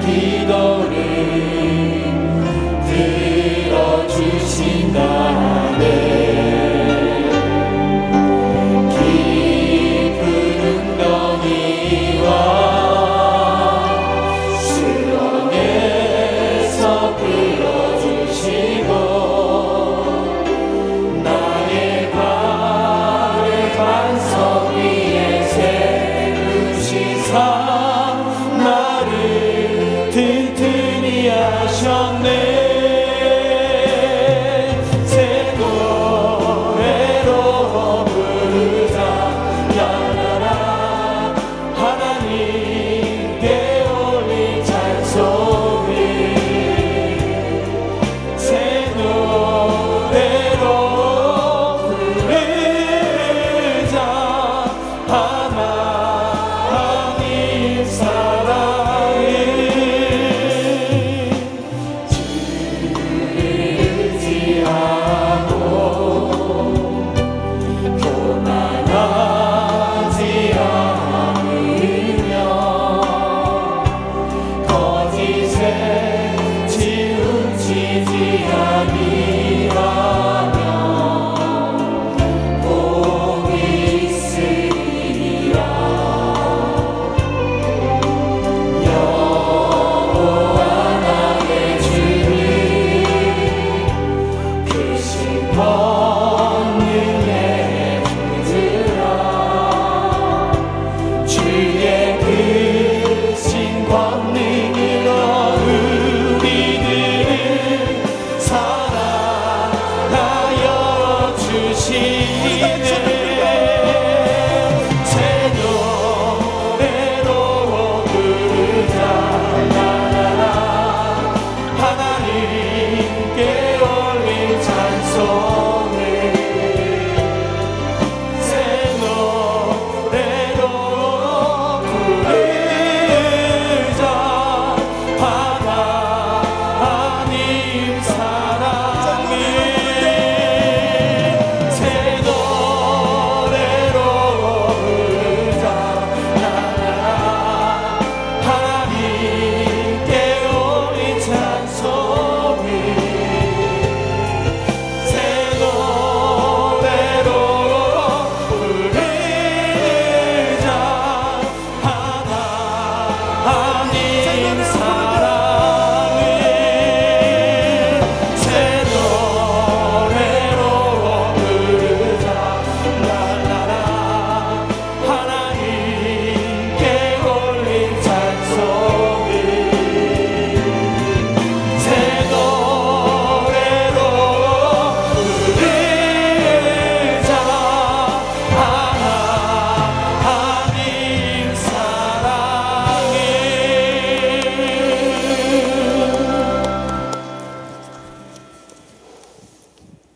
기도를 들어주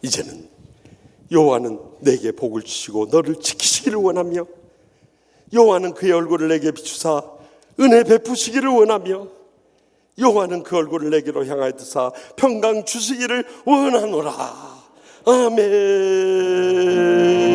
이제는 여호와는 내게 복을 주시고 너를 지키시기를 원하며 여호와는 그의 얼굴을 내게 비추사 은혜 베푸시기를 원하며 여호와는 그 얼굴을 내게로 향하여 드사 평강 주시기를 원하노라. 아멘.